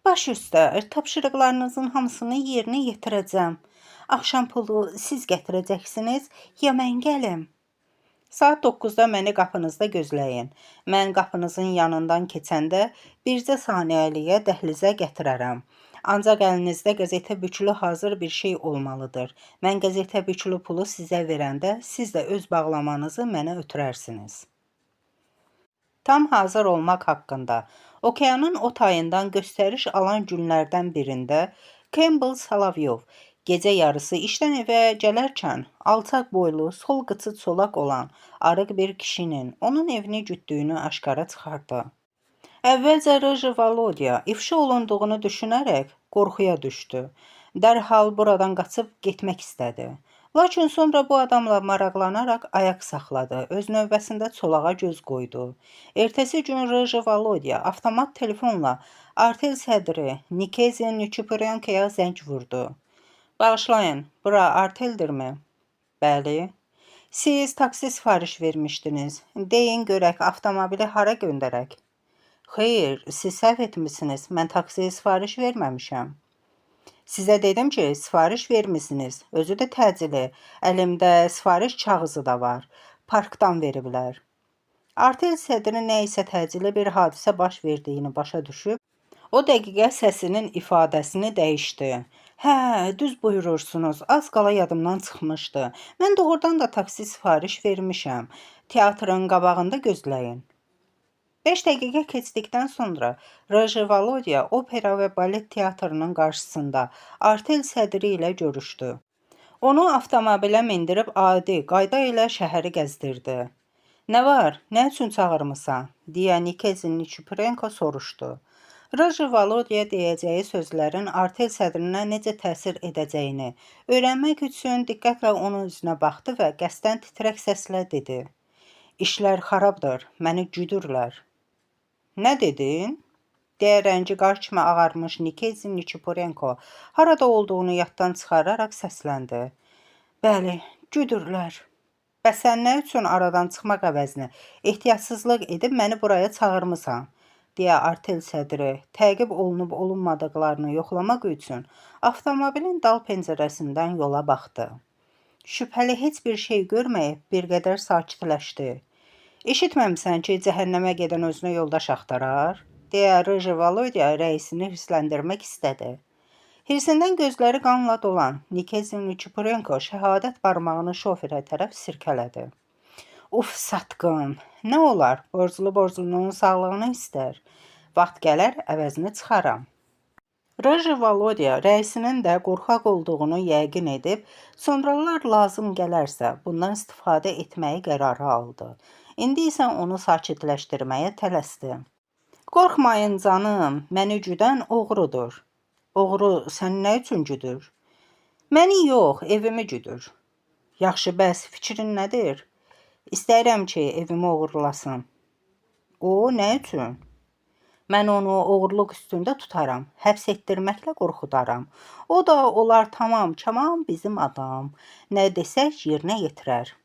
Baş üstə, tapşırıqlarınızın hamısını yerinə yetirəcəm. Axşam pulu siz gətirəcəksiniz, ya mən gəlim? Saat 9-da məni qapınızda gözləyin. Mən qapınızın yanından keçəndə bircə saniyəliyə dəhlizə gətirərəm. Ancaq əlinizdə qəzetə bükülü hazır bir şey olmalıdır. Mən qəzetə bükülü pulu sizə verəndə, siz də öz bağlamanızı mənə ötürərsiniz. Tam hazır olmaq haqqında. Okeanın o tayından göstəriş alan günlərdən birində Campbell Salavyov gecə yarısı işdən evə gələrkən alçaq boylu, sol qıçı çolaq olan arıq bir kişinin onun evini gütdüyünü aşkara çıxardı. Əvvəlcə Rıjı Volodya ifşa olunduğunu düşünərək qorxuya düşdü. Dərhal buradan qaçıb getmək istədi. Lakin sonra bu adamla maraqlanaraq ayaq saxladı. Öz növbəsində çolağa göz qoydu. Ertəsi gün Rıj Volodya avtomat telefonla artel sədri Nikezin Nikiforyankoya zəng vurdu. Bağışlayın, bura arteldirmi? Bəli. Siz taksi sifariş vermişdiniz. Deyin görək avtomobili hara göndərək? Xeyr, siz səhv etmisiniz. Mən taksiyə sifariş verməmişəm. Sizə dedim ki, sifariş vermisiniz. Özü də təcili. Əlimdə sifariş kağızı da var. Parkdan veriblər. Artel sədri nə isə təcili bir hadisə baş verdiyini başa düşüb, o dəqiqə səsinin ifadəsini dəyişdi. Hə, düz buyurursunuz. Az qala yadımdan çıxmışdı. Mən doğrudan da taksi sifariş vermişəm. Teatrın qabağında gözləyin. 5 dəqiqə keçdikdən sonra Rıj Volodya opera və balet teatrının qarşısında artel sədri ilə görüşdü. Onu avtomobilə mindirib adi qayda ilə şəhəri gəzdirdi. Nə var, nə üçün çağırmısan? Deyə Nikezin Nikiforenko soruşdu. Rıj Volodya deyəcəyi sözlərin artel sədrinə necə təsir edəcəyini öyrənmək üçün diqqətlə onun üzünə baxdı və qəsdən titrək səslə dedi. İşlər xarabdır, məni güdürlər. Nə dedin? Deyə rəngi qar kimi ağarmış Nikezin Nikiforenko harada olduğunu yaddan çıxararaq səsləndi. Bəli, güdürlər. Bəs sən nə üçün aradan çıxmaq əvəzinə ehtiyatsızlıq edib məni buraya çağırmısan? Deyə artel sədri təqib olunub olunmadıqlarını yoxlamaq üçün avtomobilin dal pəncərəsindən yola baxdı. Şübhəli heç bir şey görməyib bir qədər sakitləşdi. Eşitməmsən ki, cəhənnəmə gedən özünə yoldaş axtarar? Deyə Rıj Volodya rəisini hirsləndirmək istədi. Hirsindən gözləri qanla dolan Nikezin Nikiforenko şəhadət barmağını şoferə tərəf sirkələdi. Uf, satqın, nə olar, borclunun sağlığını istər. Vaxt gələr, əvəzini çıxaram. Rıj Volodya rəisinin də qorxaq olduğunu yəqin edib, sonralar lazım gələrsə bundan istifadə etməyi qərarı aldı. İndi isə onu sakitləşdirməyə tələsdi. Qorxmayın canım, məni güdən oğrudur. Oğru sən nə üçün güdür? Məni yox, evimi güdür. Yaxşı, bəs fikrin nədir? İstəyirəm ki, evimi oğurlasın. O, nə üçün? Mən onu oğurluq üstündə tutaram, həbs etdirməklə qorxudaram. O da olar tamam bizim adam. Nə desək yerinə yetirər.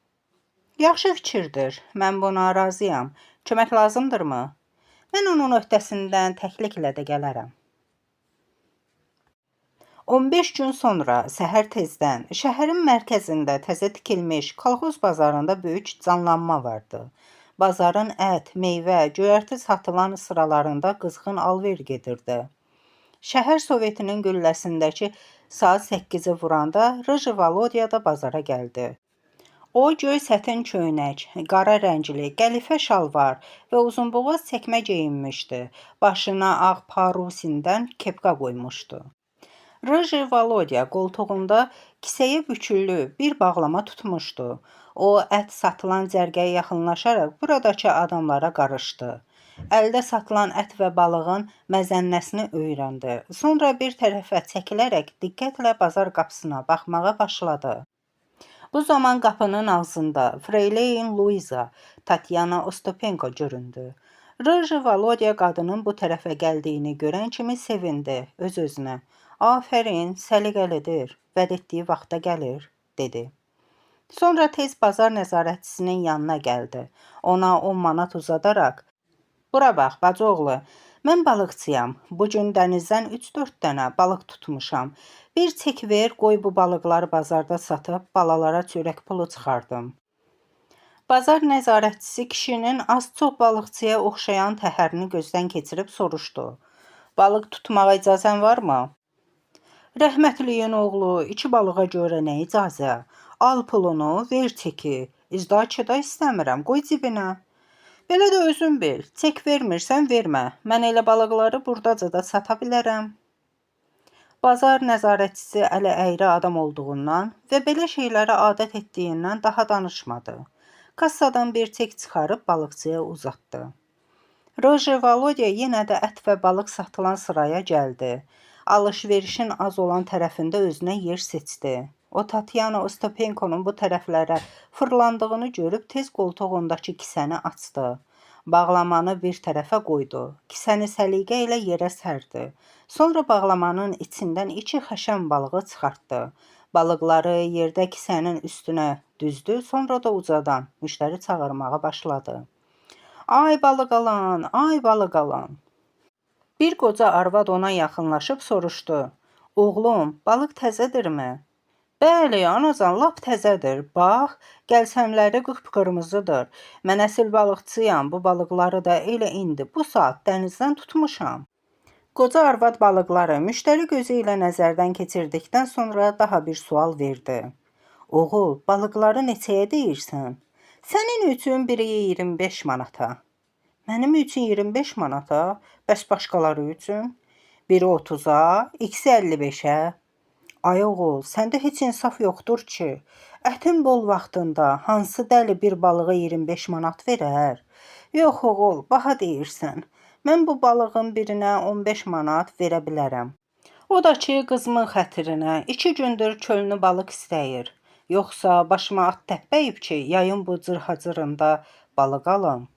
Yaxşı fikirdir, mən buna razıyam. Kömək lazımdırmı? Mən onun öhdəsindən təkliklə də gələrəm. 15 gün sonra səhər tezdən şəhərin mərkəzində təzə tikilmiş kolxoz bazarında böyük canlanma vardı. Bazarın ət, meyvə, göyərti satılan sıralarında qızğın alver gedirdi. Şəhər Sovetinin gülləsindəki saat 8-i vuranda Rıj Volodya da bazara gəldi. O göy sətin köynək, qara rəngli, qəlifə şalvar və uzunboğaz çəkmə geyinmişdi. Başına ağ parusindən kepka qoymuşdu. Rıj Volodya qoltuğunda kisəyə büküllü bir bağlama tutmuşdu. O, ət satılan cərgəyə yaxınlaşaraq buradakı adamlara qarışdı. Əldə satılan ət və balığın məzənnəsini öyrəndi. Sonra bir tərəfə çəkilərək diqqətlə bazar qapısına baxmağa başladı. Bu zaman qapının ağzında Freyleyin Luiza, Tatyana Ostopenko göründü. Rıj Volodya qadının bu tərəfə gəldiyini görən kimi sevindi öz-özünə. Afərin, səliqəlidir, vəd etdiyi vaxta gəlir, dedi. Sonra tez bazar nəzarətçisinin yanına gəldi. Ona 10 manat uzadaraq, bura bax, bacıoğlu, mən balıqçıyam. Bugün dənizdən 3-4 dənə balıq tutmuşam. Bir çek ver, qoy bu balıqları bazarda satıb balalara çörək pulu çıxardım. Bazar nəzarətçisi kişinin az-çox balıqçıya oxşayan təhərini gözdən keçirib soruşdu. Balıq tutmağa icazən varmı? Rəhmətliyin oğlu, 2 balığa görə nə icazə? Al pulunu, ver çeki. İzdakı da istəmirəm, qoy cibinə. Belə də özün bil, çek vermirsən vermə. Mən elə balıqları buradaca da sata bilərəm. Bazar nəzarətçisi ələ əyri adam olduğundan və belə şeylərə adət etdiyindən daha danışmadı. Kassadan bir çek çıxarıb balıqçıya uzatdı. Rıj Volodya yenə də ət və balıq satılan sıraya gəldi. Alış-verişin az olan tərəfində özünə yer seçdi. O Tatyana Ostapenkonun bu tərəflərə fırlandığını görüb tez qoltuğundakı kisəni açdı. Bağlamanı bir tərəfə qoydu. Kisəni səliqə ilə yerə sərdi. Sonra bağlamanın içindən 2 xəşəm balığı çıxartdı. Balıqları yerdə kisənin üstünə düzdü, sonra da ucadan müştəri çağırmağa başladı. Ay balıq alan, ay balıq alan. Bir qoca arvad ona yaxınlaşıb soruşdu. Oğlum, balıq təzədirmi? Bəli, anacan, lap təzədir. Bax, gəlsəmləri qıpqırmızıdır. Mən əsil balıqçıyam. Bu balıqları da elə indi bu saat dənizdən tutmuşam. Qoca arvad balıqları müştəri gözü ilə nəzərdən keçirdikdən sonra daha bir sual verdi. Oğul, balıqları neçəyə deyirsən? Sənin üçün biri 25 manata. Mənim üçün 25 manata, bəs başqaları üçün? Biri 30-a, ikisi 55-ə. Ay oğul, səndə heç insaf yoxdur ki. Ətin bol vaxtında hansı dəli bir balığa 25 manat verər? Yox oğul, baha deyirsən. Mən bu balığın birinə 15 manat verə bilərəm. O da ki, qızımın xətirinə 2 gündür çölünü balıq istəyir. Yoxsa başıma at təppəyib ki, yayın bu cırhacırında balıq alım.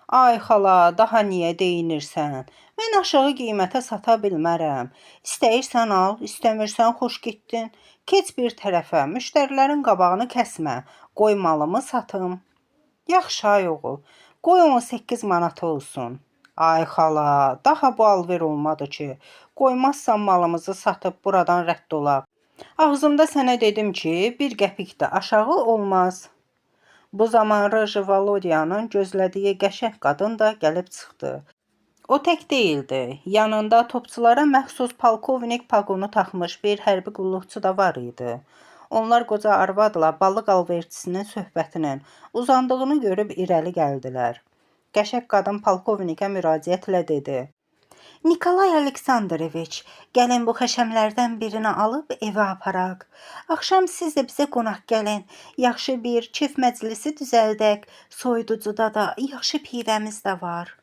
Ay xala, daha niyə deyinirsən? Mən aşağı qiymətə sata bilmərəm. İstəyirsən al, istəmirsən xoş getdin. Keç bir tərəfə, müştərilərin qabağını kəsmə. Qoy malımı satım. Yaxşı ay oğul, qoy 18 manat olsun. Ay xala, daha bu alver olmadı ki. Qoymazsan malımızı satıb buradan rədd olaq. Ağzımda sənə dedim ki, bir qəpik də aşağı olmaz. Bu zaman Rıj Volodyanın gözlədiyi qəşəng qadın da gəlib çıxdı. O tək deyildi. Yanında topçulara məxsus polkovnik paqonu taxmış bir hərbi qulluqçu da var idi. Onlar qoca arvadla balıq alverçisinin söhbətinin uzandığını görüb irəli gəldilər. Qəşəng qadın polkovnikə müraciətlə dedi. Nikolay Aleksandroviç, gəlin bu xəşəmlərdən birini alıb evə aparaq. Axşam siz də bizə qonaq gəlin. Yaxşı bir kef məclisi düzəldək. Soyuducuda da yaxşı pivəmiz də var.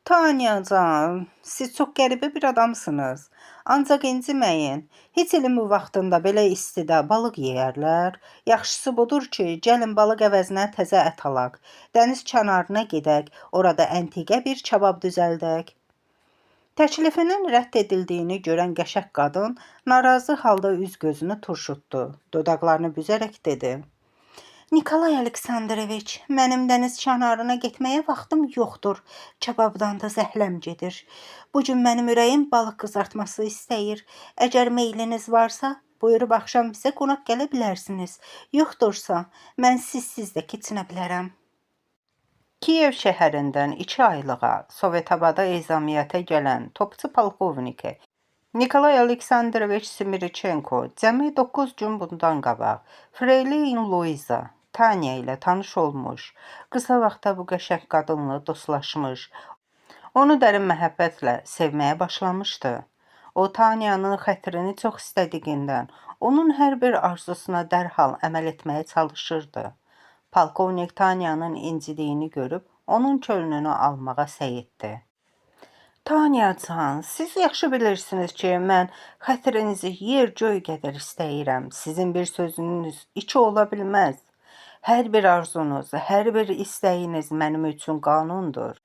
Tanyacan, siz çox qəribə bir adamsınız. Ancaq inciməyin. Heç ilin bu vaxtında belə istidə balıq yeyərlər. Yaxşısı budur ki, gəlin balıq əvəzinə təzə ət alaq. Dəniz kənarına gedək, orada əntiqə bir kabab düzəldək. Təklifinin rədd edildiyini görən qəşəng qadın narazı halda üz-gözünü turşutdu. Dodaqlarını büzərək dedi. Nikolay Aleksandroviç, mənim dəniz kənarına getməyə vaxtım yoxdur. Kababdan da zəhləm gedir. Bugün mənim ürəyim balıq qızartması istəyir. Əgər meyliniz varsa, buyurub axşam bizə qonaq gələ bilərsiniz. Yoxdursa, mən sizsiz də keçinə bilərəm. Kiyev şəhərindən 2 aylığa Sovetabada ezamiyyətə gələn topçu polkovniki Nikolay Aleksandroviç Smirchenko cəmi 9 gün bundan qabaq Freyleyin Luiza Tanya ilə tanış olmuş, qısa vaxtda bu qəşəng qadınla dostlaşmış, onu dərin məhəbbətlə sevməyə başlamışdı. O Tanyanın xətrini çox istədiyindən onun hər bir arzusuna dərhal əməl etməyə çalışırdı. Polkovnik Tanyanın incidiyini görüb, onun könlünü almağa səy etdi. Tanyacan, siz yaxşı bilirsiniz ki, mən xətrinizi yer-göy qədər istəyirəm. Sizin bir sözünüz 2 ola bilməz. Hər bir arzunuz, hər bir istəyiniz mənim üçün qanundur.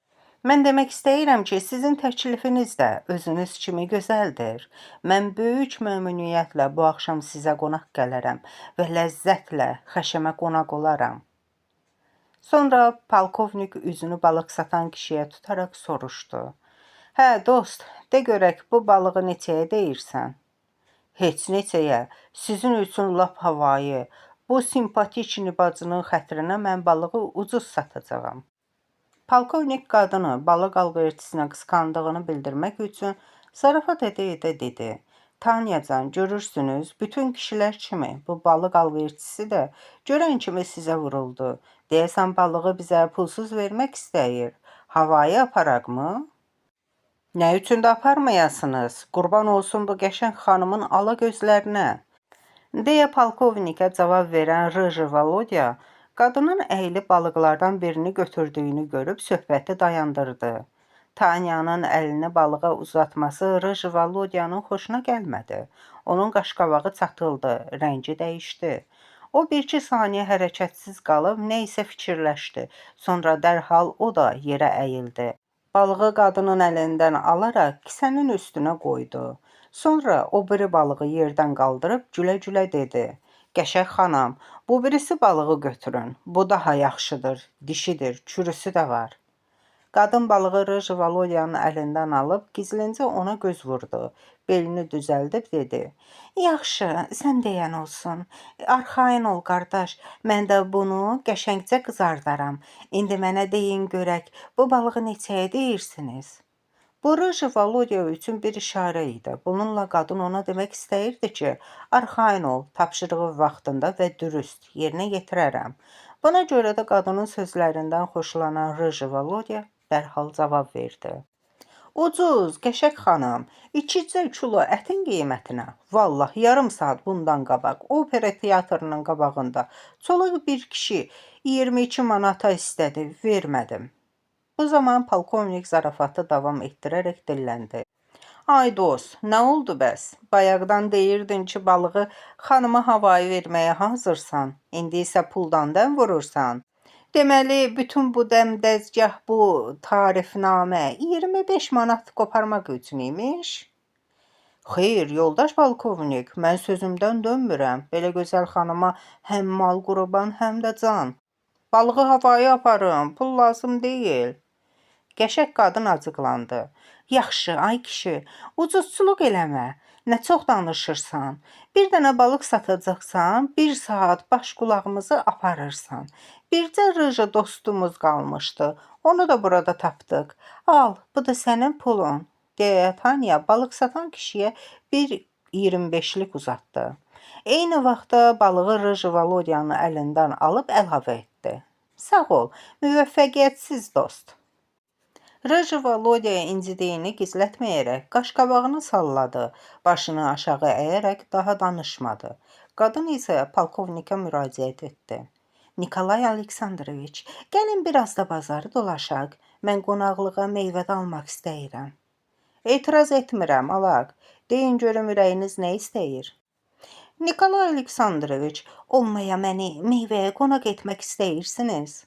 Mən demək istəyirəm ki, sizin təklifiniz də özünüz kimi gözəldir. Mən böyük məmnuniyyətlə bu axşam sizə qonaq gələrəm və ləzzətlə xəşəmə qonaq olaram. Sonra polkovnik üzünü balıq satan kişiyə tutaraq soruşdu. Hə, dost, de görək bu balığı neçəyə deyirsən? Heç neçəyə, sizin üçün lap havayı, bu simpatik bacının xətrinə mən balığı ucuz satacağam. Polkovnik qadını balıq alverçisinə qısqandığını bildirmək üçün zarafat edə dedi. Tanyacan, görürsünüz, bütün kişilər kimi bu balıq alverçisi də görən kimi sizə vuruldu. Deyəsən balığı bizə pulsuz vermək istəyir. Havaya aparaqmı? Nə üçün də aparmayasınız? Qurban olsun bu qəşəng xanımın ala gözlərinə. Deyə polkovnikə cavab verən Rıj Volodya, qadının əyilib balıqlardan birini götürdüyünü görüb söhbəti dayandırdı. Tanyanın əlini balığa uzatması Rıj Volodyanın xoşuna gəlmədi. Onun qaşqabağı çatıldı, rəngi dəyişdi. O 1-2 saniyə hərəkətsiz qalıb nə isə fikirləşdi. Sonra dərhal o da yerə əyildi. Balığı qadının əlindən alaraq kisənin üstünə qoydu. Sonra o biri balığı yerdən qaldırıb gülə-gülə dedi: "Qəşəng xanım, bu birisi balığı götürün. Bu daha yaxşıdır, dişidir, çürüsü də var." Qadın balığı Rıj Volodyanın əlindən alıb gizlincə ona göz vurdu. Belini düzəldib dedi: "Yaxşı, sən deyən olsun. Arxayın ol qardaş, mən də bunu qəşəngcə qızardaram. İndi mənə deyin görək, bu balığı neçəyə deyirsiniz?" Bu Rıj Volodya üçün bir işarə idi. Bununla qadın ona demək istəyirdi ki, arxayın ol, tapşırığı vaxtında və dürüst yerinə yetirərəm. Buna görə də qadının sözlərindən xoşlanan Rıj Volodya dərhal cavab verdi: "Ucuz, qəşəng xanım, 2 kilo ətin qiymətinə. Vallah, yarım saat bundan qabaq opera teatrının qabağında çolaq bir kişi 22 manata istədi, vermədim." Bu zaman polkovnik zarafatı davam etdirərək dilləndi: "Ay dost, nə oldu bəs? Bayaqdan deyirdin ki, balığı xanıma havayı verməyə hazırsan, indi isə puldan dəm vurursan. Deməli, bütün bu dəmdəzgah, bu tarifnamə 25 manat qoparmaq üçün imiş?" "Xeyr, yoldaş polkovnik, mən sözümdən dönmürəm. Belə gözəl xanıma həm mal qurban, həm də can. Balığı havaya aparın, pul lazım deyil." Qəşəng qadın acıqlandı: "Yaxşı, ay kişi, ucuzçuluq eləmə. Nə çox danışırsan. Bir dənə balıq satacaqsan, 1 saat baş qulağımızı aparırsan. Bircə Rıja dostumuz qalmışdı. Onu da burada tapdıq. Al, bu da sənin pulun." deyə Tanya balıq satan kişiyə bir 25'lik uzatdı. Eyni vaxtda balığı Rıj Volodyanın əlindən alıb əlavə etdi: "Sağ ol, müvəffəqiyyətsiz dost." Rıj Volodyaya incidiyini gizlətməyərək qaşqabağını salladı, başını aşağı əyərək daha danışmadı. Qadın isə polkovnikə müraciət etdi: "Nikolay Aleksandroviç, gəlin biraz da bazarı dolaşaq. Mən qonaqlığa meyvə almaq istəyirəm." "Etiraz etmirəm, alaq. Deyin görüm ürəyiniz nə istəyir?" "Nikolay Aleksandroviç, olmaya məni meyvəyə qonaq etmək istəyirsiniz?"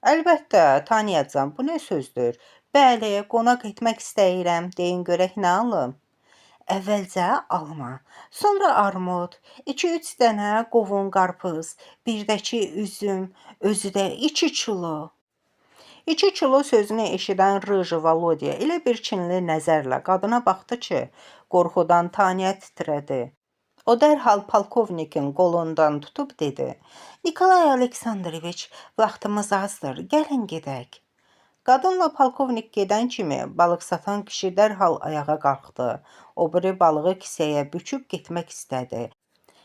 "Əlbəttə, Tanyacan, bu nə sözdür? Bəli, qonaq etmək istəyirəm. Deyin görək nə alım?" "Əvvəlcə alma, sonra armud, 2-3 dənə qovun qarpız, bir də ki üzüm, özü də 2 kilo." 2 kilo sözünü eşidən Rıj Volodya elə bir kinli nəzərlə qadına baxdı ki, qorxudan Tanya titrədi. O dərhal polkovnikin qolundan tutub dedi: "Nikolay Aleksandroviç, vaxtımız azdır, gəlin gedək." Qadınla polkovnik gedən kimi balıq satan kişi dərhal ayağa qalxdı. O biri balığı kisəyə büküb getmək istədi.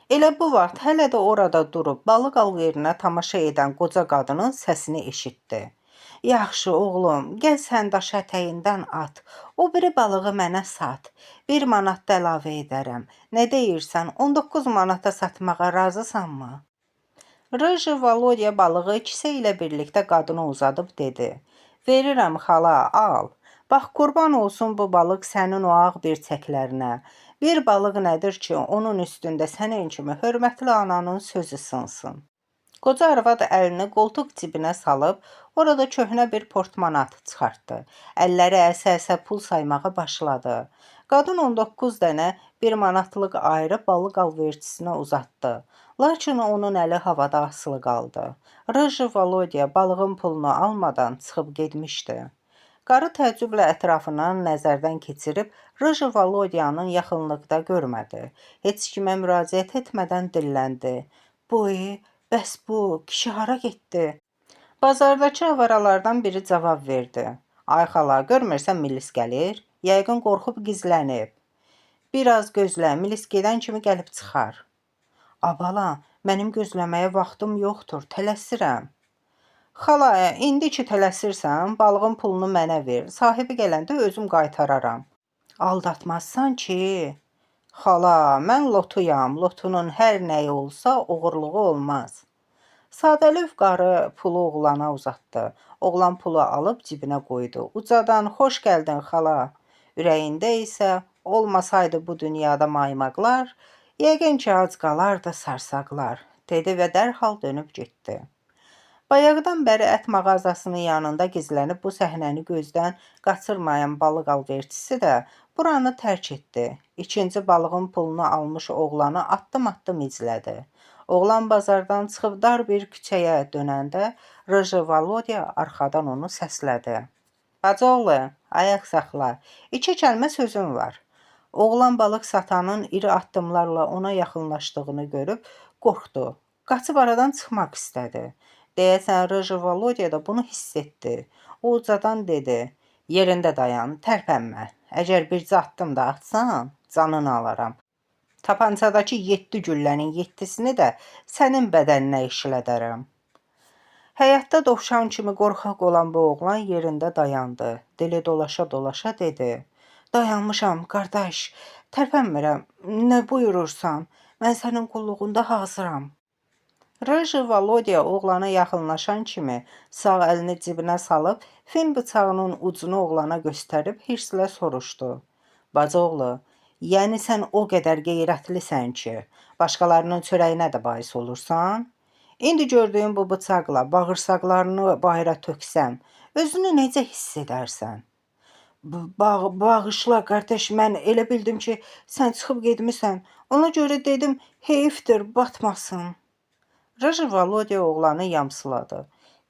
Elə bu vaxt hələ də orada durub balıq alverinə tamaşa edən qoca qadının səsini eşitdi: "Yaxşı oğlum, gəl sən daş ətəyindən at. O biri balığı mənə sat. 1 manat da əlavə edərəm. Nə deyirsən, 19 manata satmağa razısanmı?" Rıj Volodya balığı kisə ilə birlikdə qadına uzadıb dedi: "Verirəm xala, al. Bax, qurban olsun bu balıq sənin o ağ birçəklərinə. Bir balıq nədir ki, onun üstündə sənin kimi hörmətli ananın sözü sınsın." Qoca arvad əlini qoltuq cibinə salıb, orada köhnə bir portmanat çıxartdı. Əlləri əsə-əsə pul saymağa başladı. Qadın 19 dənə 1 manatlıq ayırıb balıq alverçisinə uzatdı. Lakin onun əli havada asılı qaldı. Rıj Volodya balığın pulunu almadan çıxıb getmişdi. Qarı təəccüblə ətrafından nəzərdən keçirib Rıj Volodyanın yaxınlıqda görmədi. Heç kimə müraciət etmədən dilləndi: Bəs bu kişi hara getdi?" Bazardakı avaralardan biri cavab verdi: "Ay xala, görmürsən milis gəlir? Yəqin qorxub gizlənib. Biraz gözlə, milis gedən kimi gəlib çıxar." "Abala, mənim gözləməyə vaxtım yoxdur, tələsirəm." "Xala, indi ki tələsirsən, balığın pulunu mənə ver. Sahibi gələndə özüm qaytararam." "Aldatmazsan ki?" "Xala, mən lotuyam. Lotunun hər nəyi olsa oğurluğu olmaz." Sadəlövh qarı pulu oğlana uzatdı. Oğlan pulu alıb cibinə qoydu. Ucadan xoş gəldin xala. Ürəyində isə olmasaydı bu dünyada maymaqlar, yəqin ki ac qalardı sarsaqlar, dedi və dərhal dönüb getdi. Bayaqdan bəri ət mağazasının yanında gizlənib bu səhnəni gözdən qaçırmayan balıq alverçisi də buranı tərk etdi. İkinci balığın pulunu almış oğlanı addım-addım izlədi. Oğlan bazardan çıxıb dar bir küçəyə dönəndə Rıjı Volodya arxadan onu səslədi. Bacıoğlu, ayaq saxla, 2 kəlmə sözüm var. Oğlan balıq satanın iri addımlarla ona yaxınlaşdığını görüb qorxdu. Qaçıb aradan çıxmaq istədi. Deyəsən Rıjı Volodya da bunu hiss etdi. O ucadan dedi, yerində dayan, tərpənmə. Əgər bircə addım da atsan, canını alaram. Tapançadakı 7 güllənin 7-sini də sənin bədəninə işlədərəm. Həyatda dovşan kimi qorxaq olan bu oğlan yerində dayandı. Dili dolaşa-dolaşa dedi. Dayanmışam, qardaş, tərpənmirəm, nə buyurursan, mən sənin qulluğunda hazıram. Rıjı Volodya oğlana yaxınlaşan kimi sağ əlini cibinə salıb, fin bıçağının ucunu oğlana göstərib hirslə soruşdu. Bacıoğlu, yəni sən o qədər qeyrətlisən ki, başqalarının çörəyinə də bais olursan? İndi gördüyün bu bıçaqla bağırsaqlarını bayıra töksəm, özünü necə hiss edərsən? Bağışla, qardaş, mən elə bildim ki, sən çıxıb getmisən. Ona görə dedim, heyifdir, batmasın. Rıjı Volodya oğlanı yamsıladı.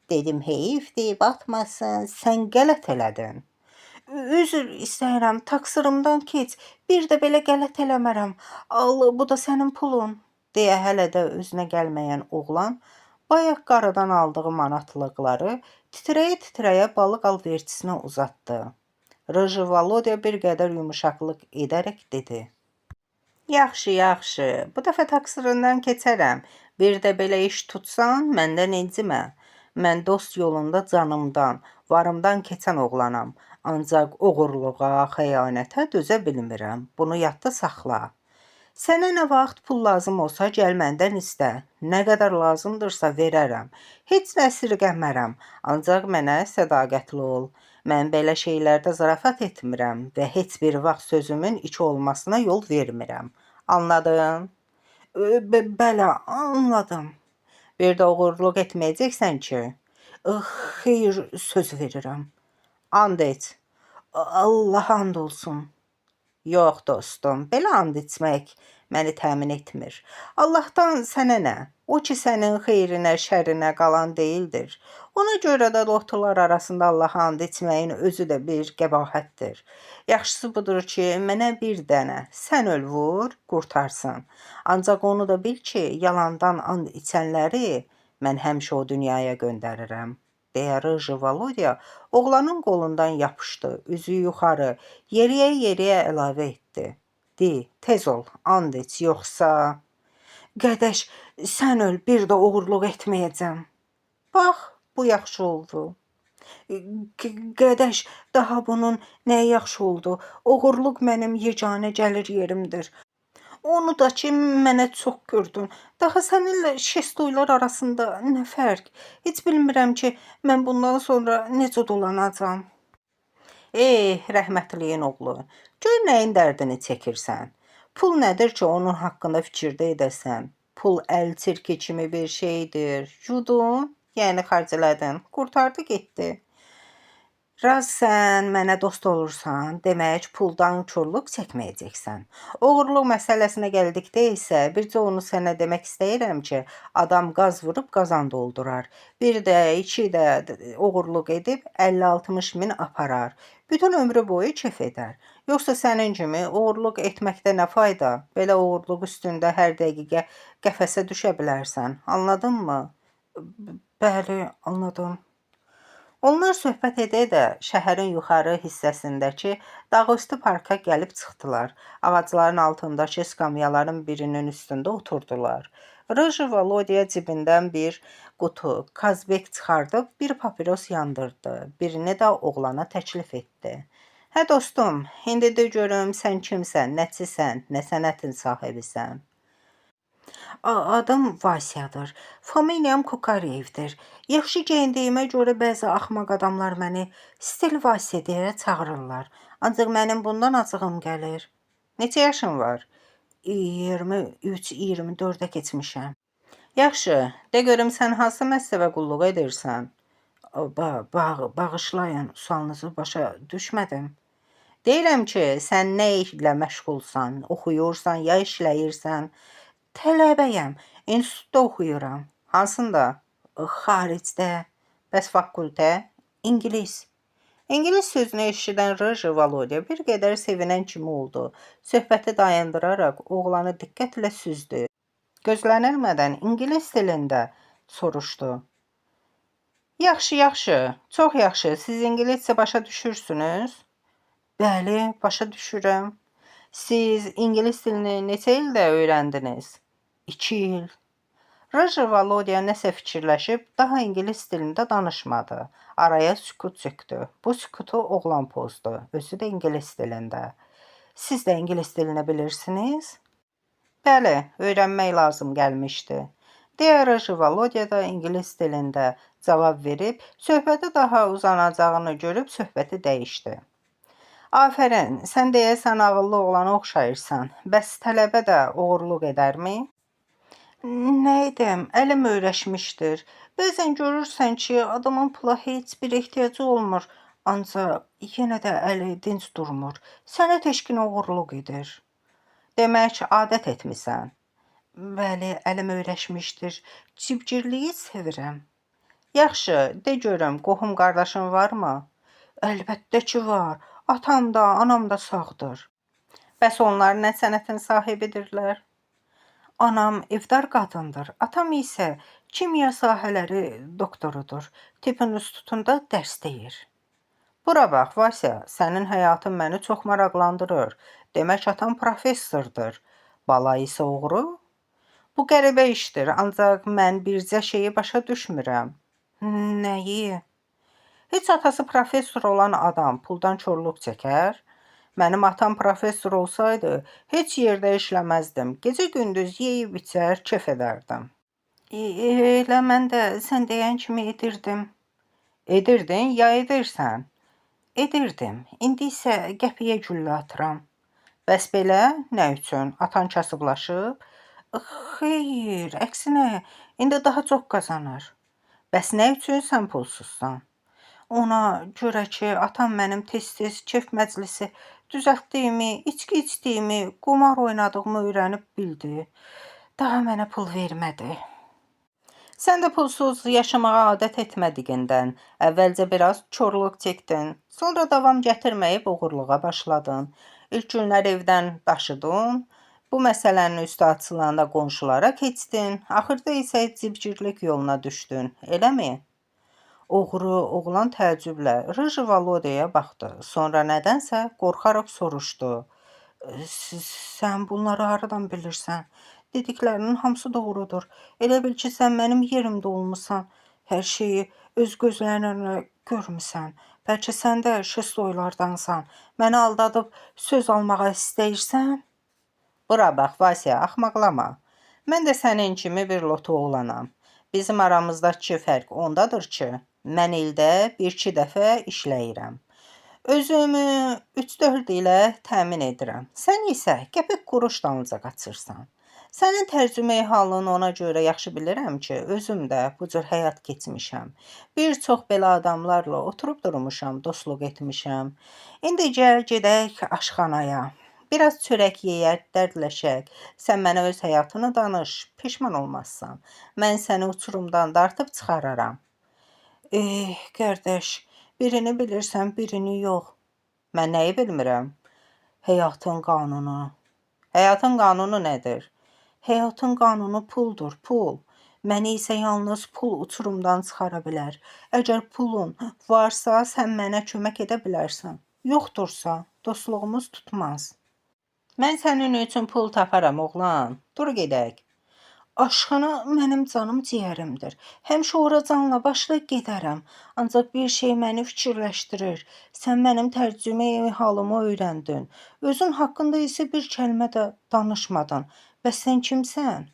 Dedim, heyifdir, batmasın, sən qələt elədin. Üzr istəyirəm, taksırımdan keç, bir də belə qələt eləmərəm. Al, bu da sənin pulun, deyə hələ də özünə gəlməyən oğlan, bayaq qaradan aldığı manatlıqları titrəyə-titrəyə balıq alverçisinə uzatdı. Rıjı Volodya bir qədər yumuşaqlıq edərək dedi. Yaxşı, yaxşı, bu dəfə taksırından keçərəm. Bir də belə iş tutsan, məndən incimə. Mən dost yolunda canımdan, varımdan keçən oğlanam. Ancaq oğurluğa, xəyanətə dözə bilmirəm. Bunu yadda saxla. Sənə nə vaxt pul lazım olsa gəl məndən istə. Nə qədər lazımdırsa verərəm. Heç nə əsirgəmərəm. Ancaq mənə sədaqətli ol. Mən belə şeylərdə zarafat etmirəm və heç bir vaxt sözümün iki olmasına yol vermirəm. Anladın? Bəli, anladım. Bir də oğurluq etməyəcəksən ki? Xeyr, söz verirəm. And et. Allah and olsun. Yox dostum, belə and içmək məni təmin etmir. Allahdan sənə nə? O ki sənin xeyrinə, şərinə qalan deyildir. Ona görə də lotular arasında Allaha and içməyin özü də bir qəbahətdir. Yaxşısı budur ki, mənə bir dənə sən öl vur, qurtarsın. Ancaq onu da bil ki, yalandan and içənləri mən həmişə o dünyaya göndərirəm. Deyə Rıjı Volodya oğlanın qolundan yapışdı, üzü yuxarı, yeriyə-yeriyə əlavə etdi. De, tez ol, and iç, yoxsa... Qədəş, sən öl, bir də oğurluq etməyəcəm. Bax, bu yaxşı oldu. Qədəş, daha bunun nə yaxşı oldu? Oğurluq mənim yeganə gəlir yerimdir. Onu da ki, mənə çox gördün. Daha səninlə şestoylar arasında nə fərq? Heç bilmirəm ki, mən bundan sonra necə dolanacam. Rəhmətliyin oğlu, gör nəyin dərdini çəkirsən. Pul nədir ki, onun haqqında fikirdə edəsən? Pul əl çirki kimi bir şeydir. Yudun, yəni xərcələdin, qurtardı getdi. Raz sən mənə dost olursan, demək puldan körlük çəkməyəcəksən. Oğurluq məsələsinə gəldikdə isə bircə onu sənə demək istəyirəm ki, adam qaz vurub qazan doldurar. Bir də, iki də oğurluq edib 50-60 min aparar. Bütün ömrü boyu kef edər. Yoxsa sənin kimi oğurluq etməkdə nə fayda? Belə oğurluq üstündə hər dəqiqə qəfəsə düşə bilərsən. Anladın mı? Bəli, anladım. Onlar söhbət edə şəhərin yuxarı hissəsindəki dağüstü parka gəlib çıxdılar. Ağacların altındakı skamyaların birinin üstündə oturdular. Rıjı Volodya cibindən bir qutu kazbek çıxardıb bir papiros yandırdı. Birini də oğlana təklif etdi. Hə dostum, indi də görüm sən kimsən, nəçisən, nə sənətin sahibisən? Adım Vasyadır. Familiyam Kokarevdir. Yaxşı geyindiyimə görə bəzi axmaq adamlar məni Stil Vasya deyə çağırırlar. Ancaq mənim bundan acığım gəlir. Neçə yaşın var? 23-24-ə keçmişəm. Yaxşı, de görüm sən hansı məktəbə qulluq edirsən? Bağışlayın, sualınızı başa düşmədim. Deyirəm ki, sən nə ilə məşğulsan? Oxuyursan ya işləyirsən? Tələbəyəm, institutda oxuyuram. Hansında? Xaricdə. Bəs fakültə? İngilis. İngilis sözünü eşidən Rıj Volodya bir qədər sevinən kimi oldu. Söhbəti dayandıraraq oğlanı diqqətlə süzdü. Gözlənilmədən ingilis dilində soruşdu. Yaxşı, yaxşı, çox yaxşı. Siz ingiliscə başa düşürsünüz? Bəli, başa düşürəm. Siz ingilis dilini neçə ildə öyrəndiniz? 2 il. Rıj Volodya nəsə fikirləşib daha ingilis dilində danışmadı. Araya sükut çökdü. Bu sükutu oğlan pozdu. Özü də ingilis dilində. Siz də ingilis dilini bilirsiniz? Bəli, öyrənmək lazım gəlmişdi. Deyə Rıj Volodya da ingilis dilində cavab verib, söhbəti daha uzanacağını görüb söhbəti dəyişdi. Afərin, sən deyəsən ağıllı oğlana oxşayırsan. Bəs tələbə də oğurluq edərmi? Nə edim, əlim öyrəşmişdir. Bəzən görürsən ki, adamın pula heç bir ehtiyacı olmur, ancaq yenə də əli dinc durmur. Sənə teşkin oğurluq edir. Demək, adət etmisən. Bəli, əlim öyrəşmişdir. Cibgirliyi sevirəm. Yaxşı, de görüm, qohum qardaşın varmı? Əlbəttə ki var. Atam da, anam da sağdır. Bəs onlar nə sənətin sahibidirlər? Anam evdar qadındır. Atam isə kimya sahələri doktorudur. Tibb institutunda dərs deyir. Bura bax, Vasya, sənin həyatın məni çox maraqlandırır. Demək, atam professordur. Bala isə oğru? Bu qəribə işdir, ancaq mən bircə şeyi başa düşmürəm. Nəyi? Heç atası professor olan adam puldan çorluq çəkər? Mənim atam professor olsaydı, heç yerdə işləməzdim. Gecə-gündüz yeyib içər, kef edərdim. Elə mən də sən deyən kimi edirdim. Edirdin ya edirsən? Edirdim. İndi isə qəpiyə güllə atıram. Bəs belə, nə üçün? Atan kasıblaşıb? Xeyr, əksinə, indi daha çox qazanır. Bəs nə üçün sən pulsuzsan? Ona görə ki, atam mənim tez-tez kef məclisi düzəltdiyimi, içki içdiyimi, qumar oynadığımı öyrənib bildi. Daha mənə pul vermədi. Sən də pulsuz yaşamağa adət etmədiyindən əvvəlcə biraz çorluq çəkdin, sonra davam gətirməyib oğurluğa başladın. İlk günlər evdən daşıdın, bu məsələnin üstü açılanda qonşulara keçdin, axırda isə cibgirlik yoluna düşdün, eləmi? Oğru oğlan təəccüblə Rıj Volodyaya baxdı. Sonra nədənsə qorxaraq soruşdu. Sən bunları haradan bilirsən? Dediklərinin hamısı doğrudur. Elə bil ki, sən mənim yerimdə olmusan. Hər şeyi öz gözlərinlə görmüsən. Bəlkə sən də şestoylardansan. Məni aldadıb söz almağa istəyirsən? Bura bax, Vasya, axmaqlama. Mən də sənin kimi bir lotu oğlanam. Bizim aramızdakı fərq ondadır ki, mən ildə 1-2 dəfə işləyirəm. Özümü 3-4 ilə təmin edirəm. Sən isə qəpik quruş dalınca qaçırsan. Sənin tərcümə halını ona görə yaxşı bilirəm ki, özüm də bu cür həyat keçmişəm. Bir çox belə adamlarla oturub durmuşam, dostluq etmişəm. İndi gəl gedək aşxanaya. Biraz çörək yeyər, dərdləşək. Sən mənə öz həyatını danış, peşman olmazsan. Mən səni uçurumdan dartıb çıxararam. Qardaş, birini bilirsən, birini yox. Mən nəyi bilmirəm? Həyatın qanunu. Həyatın qanunu nədir? Həyatın qanunu puldur, pul. Məni isə yalnız pul uçurumdan çıxara bilər. Əgər pulun varsa, sən mənə kömək edə bilərsən. Yoxdursa, dostluğumuz tutmaz. Mən sənin üçün pul taparam, oğlan. Dur gedək. Aşxana mənim canım ciyərimdir. Həmişə ora canla başla gedərəm. Ancaq bir şey məni fikirləşdirir. Sən mənim tərcümə halımı öyrəndin. Özün haqqında isə bir kəlmə də danışmadın. Bəs sən kimsən?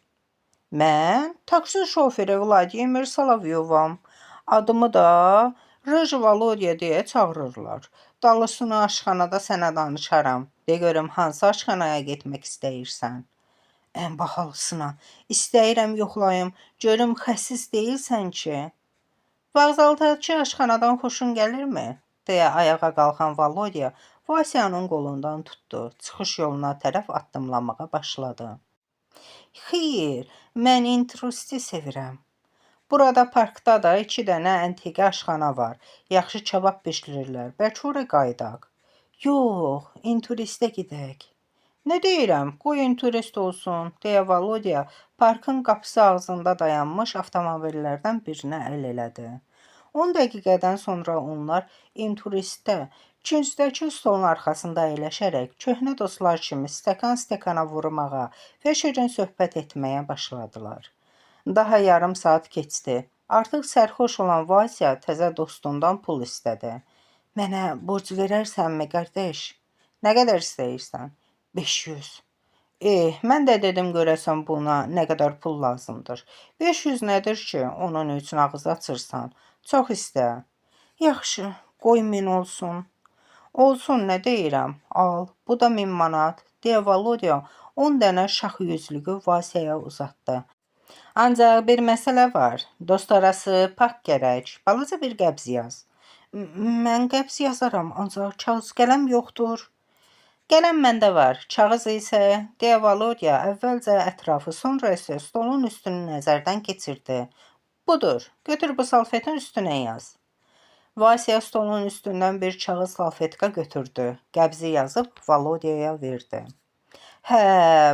Mən taksi şoförü Vladimir Solovyovam. Adımı da Rıj Volodya deyə çağırırlar. Dalısını aşxanada sənə danışaram. De görüm hansı aşxanaya getmək istəyirsən? Ən bahalısına. İstəyirəm yoxlayım. Görüm xəsis deyilsən ki. Vağzaldakı aşxanadan xoşun gəlirmi? Deyə ayağa qalxan Volodya Vasyanın qolundan tutdu. Çıxış yoluna tərəf addımlamağa başladı. Xeyr, mən intrusti sevirəm. Burada parkda da 2 dənə antiqə aşxana var. Yaxşı kebab bişirirlər. Bəlkə ora qayıdaq. Yox, inturistə gedək. Nə deyirəm, qoy inturist olsun, deyə Volodya parkın qapısı ağzında dayanmış avtomobillərdən birinə əl elədi. 10 dəqiqədən sonra onlar inturistdə küncdəki stolun arxasında əyləşərək köhnə dostlar kimi stəkan-stəkana vurmağa və şirin söhbət etməyə başladılar. Daha yarım saat keçdi. Artıq sərxoş olan Vasya təzə dostundan pul istədi. Mənə borc verərsənmi, qardaş? Nə qədər istəyirsən? 500. Mən də dedim görəsən buna nə qədər pul lazımdır. 500 nədir ki, onun üçün ağız açırsan? Çox istə. Yaxşı, qoy 1000 olsun. Olsun, nə deyirəm? Al, bu da 1000 manat, deyə Volodya 10 dənə şax yüzlüğü Vasyaya uzatdı. Ancaq bir məsələ var. Dostarası pak gərək. Balaca bir qəbz yaz. Mən qəbz yazaram, ancaq kağız qələm yoxdur. Qələm məndə var, kağız isə, deyə Volodya əvvəlcə ətrafı, sonra isə stolun üstünü nəzərdən keçirdi. Budur, götür bu salfetin üstünə yaz. Vasya stolun üstündən bir kağız salfetka götürdü. Qəbzi yazıb Volodyaya verdi. Hə,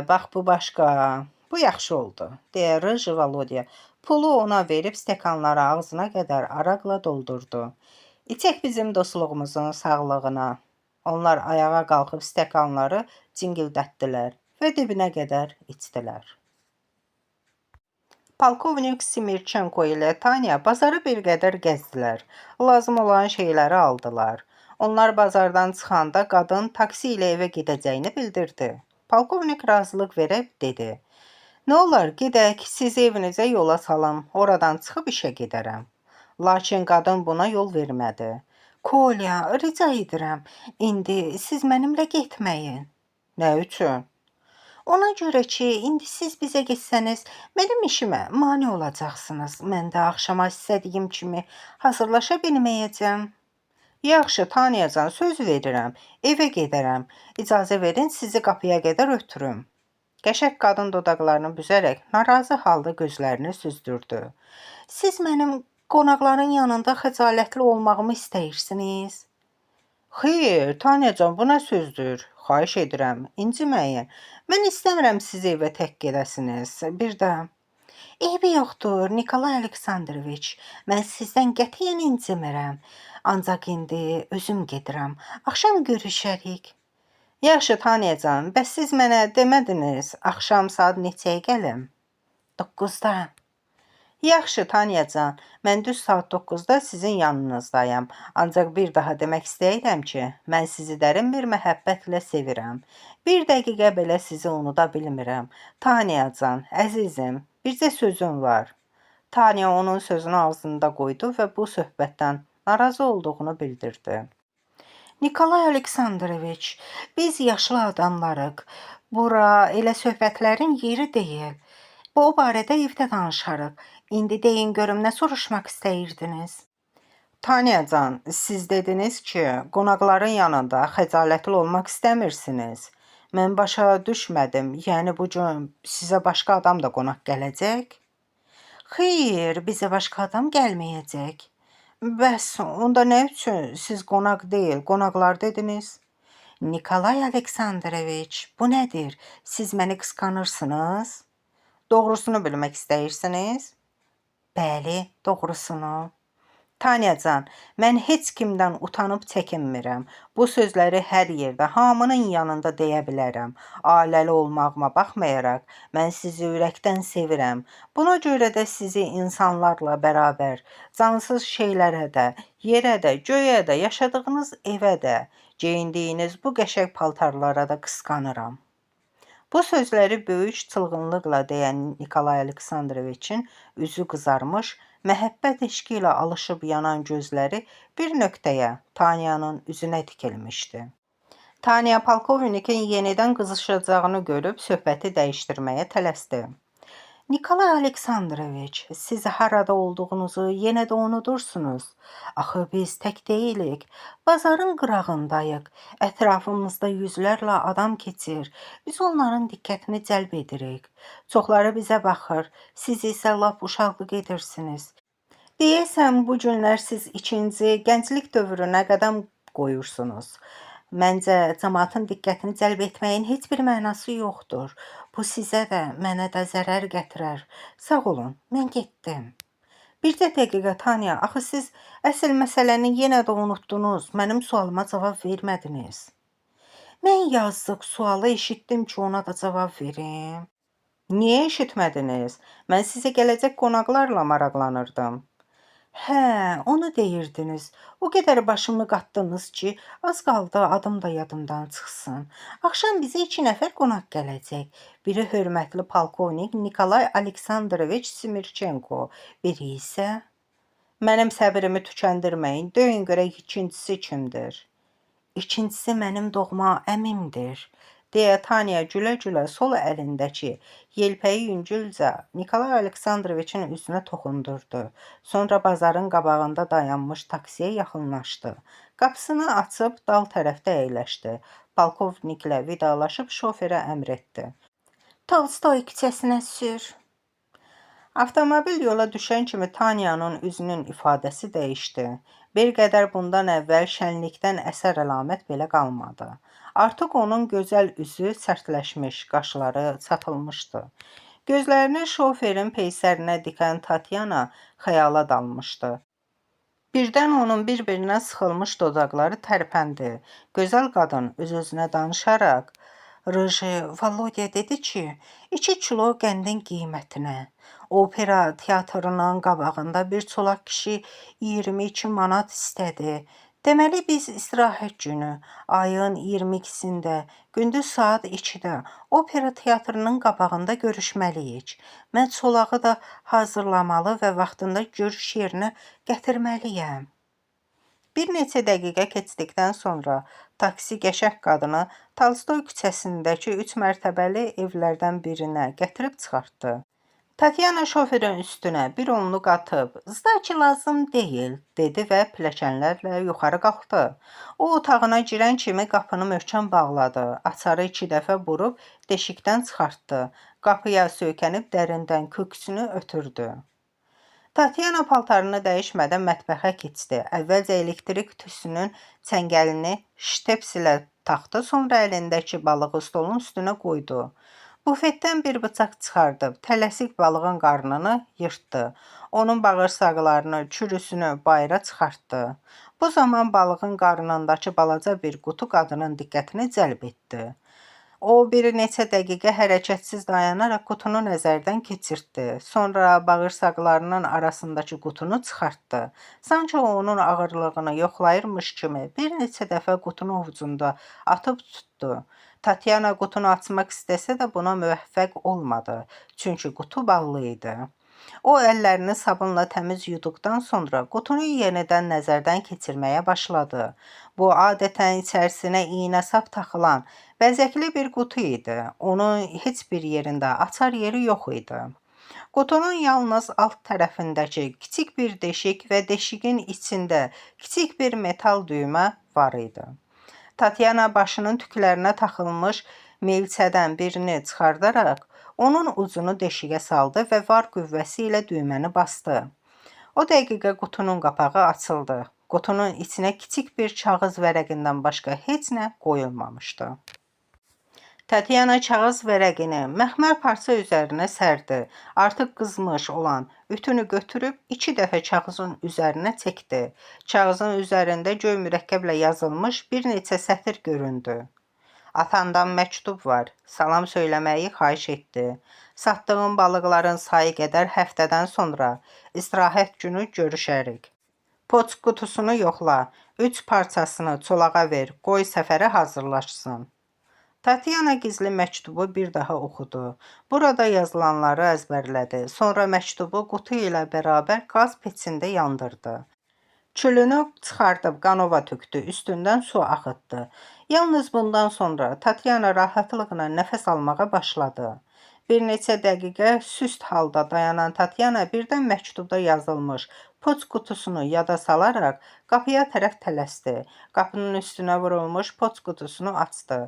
bax bu başqa. Bu yaxşı oldu, deyə Rıj Volodya pulu ona verib stəkanları ağzına qədər araqla doldurdu. İçək bizim dostluğumuzun sağlığına. Onlar ayağa qalxıb stəkanları cingildətdilər və dibinə qədər içdilər. Polkovnik Simirchenko ilə Tanya bazarı bir qədər gəzdilər. Lazım olan şeyləri aldılar. Onlar bazardan çıxanda qadın taksi ilə evə gedəcəyini bildirdi. Polkovnik razılıq verib dedi. Nə olar, gedək, sizi evinizə yola salım, oradan çıxıb işə gedərəm. Lakin qadın buna yol vermədi. Kolya, rica edirəm, indi siz mənimlə getməyin. Nə üçün? Ona görə ki, indi siz bizə getsəniz, mənim işimə mane olacaqsınız. Mən də axşama istədiyim kimi hazırlaşa bilməyəcəm. Yaxşı, Tanyacan, söz verirəm, evə gedərəm. İcazə verin, sizi qapıya qədər ötürüm. Qəşəng qadın dodaqlarını büzərək narazı halda gözlərini süzdürdü. Siz mənim qonaqların yanında xəcalətli olmağımı istəyirsiniz? Xeyr, Tanyacan, bu nə sözdür? Xahiş edirəm, inciməyin. Mən istəmirəm sizi evə tək gedəsiniz. Bir də... Eybi yoxdur, Nikolay Aleksandroviç. Mən sizdən qətiyyən incimirəm. Ancaq indi özüm gedirəm. Axşam görüşərik. Yaxşı, Tanyacan, bəs siz mənə demədiniz, axşam saat neçəyə gəlim? 9-da. Yaxşı, Tanyacan, mən düz saat 9-da sizin yanınızdayım. Ancaq bir daha demək istəyirəm ki, mən sizi dərin bir məhəbbətlə sevirəm. Bir dəqiqə belə sizi unuda bilmirəm. Tanyacan, əzizim, bircə sözüm var. Tanya onun sözünü ağzında qoydu və bu söhbətdən narazı olduğunu bildirdi. Nikolay Aleksandroviç, biz yaşlı adamlarıq. Bura elə söhbətlərin yeri deyil. Bu barədə evdə danışarıq. İndi deyin görüm nə soruşmaq istəyirdiniz? Tanyacan, siz dediniz ki, qonaqların yanında xəcalətli olmaq istəmirsiniz. Mən başa düşmədim. Yəni bu gün sizə başqa adam da qonaq gələcək? Xeyr, bizə başqa adam gəlməyəcək. Bəs onda nə üçün siz qonaq deyil, qonaqlar dediniz? Nikolay Aleksandroviç, bu nədir? Siz məni qısqanırsınız? Doğrusunu bilmək istəyirsiniz? Bəli, doğrusunu. Tanyacan, mən heç kimdən utanıb çəkinmirəm. Bu sözləri hər yerdə, hamının yanında deyə bilərəm. Ailəli olmağıma baxmayaraq, mən sizi ürəkdən sevirəm. Buna görə də sizi insanlarla bərabər, cansız şeylərə də, yerə də, göyə də, yaşadığınız evə də, geyindiyiniz bu qəşəng paltarlara da qısqanıram. Bu sözləri böyük çılğınlıqla deyən Nikolay Aleksandroviçin üzü qızarmış, məhəbbət eşqi ilə alışıb yanan gözləri bir nöqtəyə, Tanyanın üzünə dikilmişdi. Tanya polkovnikin yenidən qızışacağını görüb söhbəti dəyişdirməyə tələsdi. Nikolay Aleksandroviç, siz harada olduğunuzu yenə də unudursunuz. Axı biz tək deyilik. Bazarın qırağındayıq. Ətrafımızda yüzlərlə adam keçir. Biz onların diqqətini cəlb edirik. Çoxları bizə baxır. Siz isə lap uşaqlıq edirsiniz. Deyəsən bu günlər siz ikinci gənclik dövrünə qədəm qoyursunuz. Məncə cəmaatın diqqətini cəlb etməyin heç bir mənası yoxdur. Bu sizə də, mənə də zərər gətirər. Sağ olun, mən getdim. Bircə dəqiqə Tanya, axı siz əsl məsələni yenə də unutdunuz. Mənim sualıma cavab vermədiniz. Mən yazıq sualı eşitdim ki, ona da cavab verim. Niyə eşitmədiniz? Mən sizə gələcək qonaqlarla maraqlanırdım. Hə, onu deyirdiniz. O qədər başımı qatdınız ki, az qaldı adım da yadımdan çıxsın. Axşam bizə 2 nəfər qonaq gələcək. Biri hörmətli polkovnik Nikolay Aleksandroviç Smirchenko, biri isə... Mənim səbrimi tükəndirməyin, deyin görək ikincisi kimdir? İkincisi mənim doğma əmimdir, deyə Tanya gülə-gülə sol əlindəki yelpəyi yüngülcə Nikolay Aleksandroviçin üzünə toxundurdu. Sonra bazarın qabağında dayanmış taksiyə yaxınlaşdı. Qapısını açıb dal tərəfdə əyləşdi. Polkovniklə vidalaşıb şoferə əmr etdi. Tolstoy küçəsinə sür. Avtomobil yola düşən kimi Tanyanın üzünün ifadəsi dəyişdi. Bir qədər bundan əvvəl şənlikdən əsər əlamət belə qalmadı. Artıq onun gözəl üzü sərtləşmiş, qaşları çatılmışdı. Gözlərini şoferin peysərinə dikən Tatyana xəyala dalmışdı. Birdən onun bir-birinə sıxılmış dodaqları tərpəndi. Gözəl qadın öz-özünə danışaraq, Rıji, Volodya dedi ki, 2 kilo qəndin qiymətinə. Opera teatrının qabağında bir çolaq kişi 22 manat istədi. Deməli biz istirahət günü, ayın 22-sində, gündüz saat 2-də opera teatrının qabağında görüşməliyik. Mən çolağı da hazırlamalı və vaxtında görüş yerinə gətirməliyəm. Bir neçə dəqiqə keçdikdən sonra taksi qəşəng qadını Tolstoy küçəsindəki 3 mərtəbəli evlərdən birinə gətirib çıxartdı. Tatyana şoferin üstünə bir onluq atıb, "Zdaki lazım deyil," dedi və pilləkənlərlə yuxarı qalxdı. O otağına girən kimi qapını möhkəm bağladı, açarı 2 dəfə burub deşikdən çıxartdı. Qapıya söykənib dərindən köksünü ötürdü. Tatyana paltarını dəyişmədən mətbəxə keçdi. Əvvəlcə elektrik tüsünün çəngəlini şteps ilə taxdı, sonra əlindəki balığı stolun üstünə qoydu. Bufetdən bir bıçaq çıxardıb, tələsik balığın qarnını yırtdı. Onun bağırsaqlarını, çürüsünü bayıra çıxartdı. Bu zaman balığın qarnındakı balaca bir qutu qadının diqqətini cəlb etdi. O bir neçə dəqiqə hərəkətsiz dayanaraq qutunu nəzərdən keçirtdi. Sonra bağırsaqlarının arasındakı qutunu çıxartdı. Sanki onun ağırlığını yoxlayırmış kimi bir neçə dəfə qutunu ovucunda atıb tutdu. Tatyana qutunu açmaq istəsə də buna müvəffəq olmadı, çünki qutu bağlı idi. O əllərini sabunla təmiz yuduqdan sonra qutunu yenidən nəzərdən keçirməyə başladı. Bu adətən içərisinə iynə-sap taxılan bəzəkli bir qutu idi. Onun heç bir yerində açar yeri yox idi. Qutunun yalnız alt tərəfindəki kiçik bir deşik və deşiyin içində kiçik bir metal düymə var idi. Tatyana başının tüklərinə taxılmış milçədən birini çıxardaraq, onun ucunu deşiyə saldı və var qüvvəsi ilə düyməni bastı. O dəqiqə qutunun qapağı açıldı. Qutunun içinə kiçik bir kağız vərəqindən başqa heç nə qoyulmamışdı. Tatyana kağız vərəqini məxmər parça üzərinə sərdi. Artıq qızmış olan ütünü götürüb 2 dəfə kağızın üzərinə çəkdi. Kağızın üzərində göy mürəkkəblə yazılmış bir neçə sətir göründü. Atandan məktub var, salam söyləməyi xahiş etdi. Satdığım balıqların sayı qədər həftədən sonra istirahət günü görüşərik. Poçt qutusunu yoxla, 3 parçasını çolağa ver, qoy səfərə hazırlaşsın. Tatyana gizli məktubu bir daha oxudu. Burada yazılanları əzbərlədi. Sonra məktubu qutu ilə bərabər qaz peçində yandırdı. Külünü çıxardıb qanova tökdü, üstündən su axıtdı. Yalnız bundan sonra Tatyana rahatlıqla nəfəs almağa başladı. Bir neçə dəqiqə süst halda dayanan Tatyana birdən məktubda yazılmış poçt qutusunu yada salaraq qapıya tərəf tələsdi. Qapının üstünə vurulmuş poçt qutusunu açdı.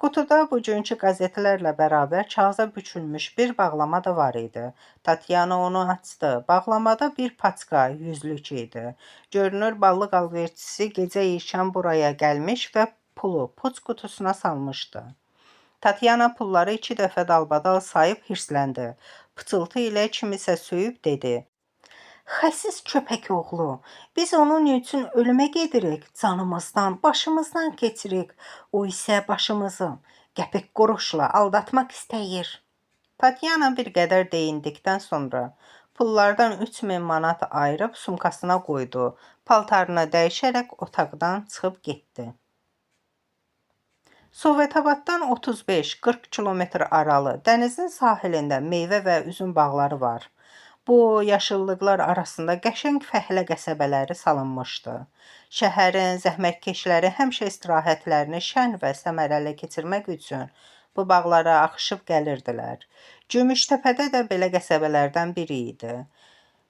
Qutuda bugünkü qəzetlərlə bərabər kağıza bükülmüş bir bağlama da var idi. Tatyana onu açdı. Bağlamada bir paçka, yüzlük idi. Görünür, ballıq alverçisi gecə ikən buraya gəlmiş və pulu poçt qutusuna salmışdı. Tatyana pulları 2 dəfə dalbadal sayıb hirsləndi. Pıçıltı ilə kimisə söyüb dedi. Xəsis köpək oğlu, biz onun üçün ölümə gedirik, canımızdan, başımızdan keçirik. O isə başımızı qəpik quruşla aldatmaq istəyir. Tatyana bir qədər deyindikdən sonra pullardan 3000 manat ayırıb sumkasına qoydu. Paltarını dəyişərək otaqdan çıxıb getdi. Sovetabaddan 35-40 kilometr aralı dənizin sahilində meyvə və üzüm bağları var. Bu yaşıllıqlar arasında qəşəng fəhlə qəsəbələri salınmışdı. Şəhərin zəhmətkeşləri həmişə istirahətlərini şən və səmərəli keçirmək üçün bu bağlara axışıb gəlirdilər. Gümüştəpədə də belə qəsəbələrdən biri idi.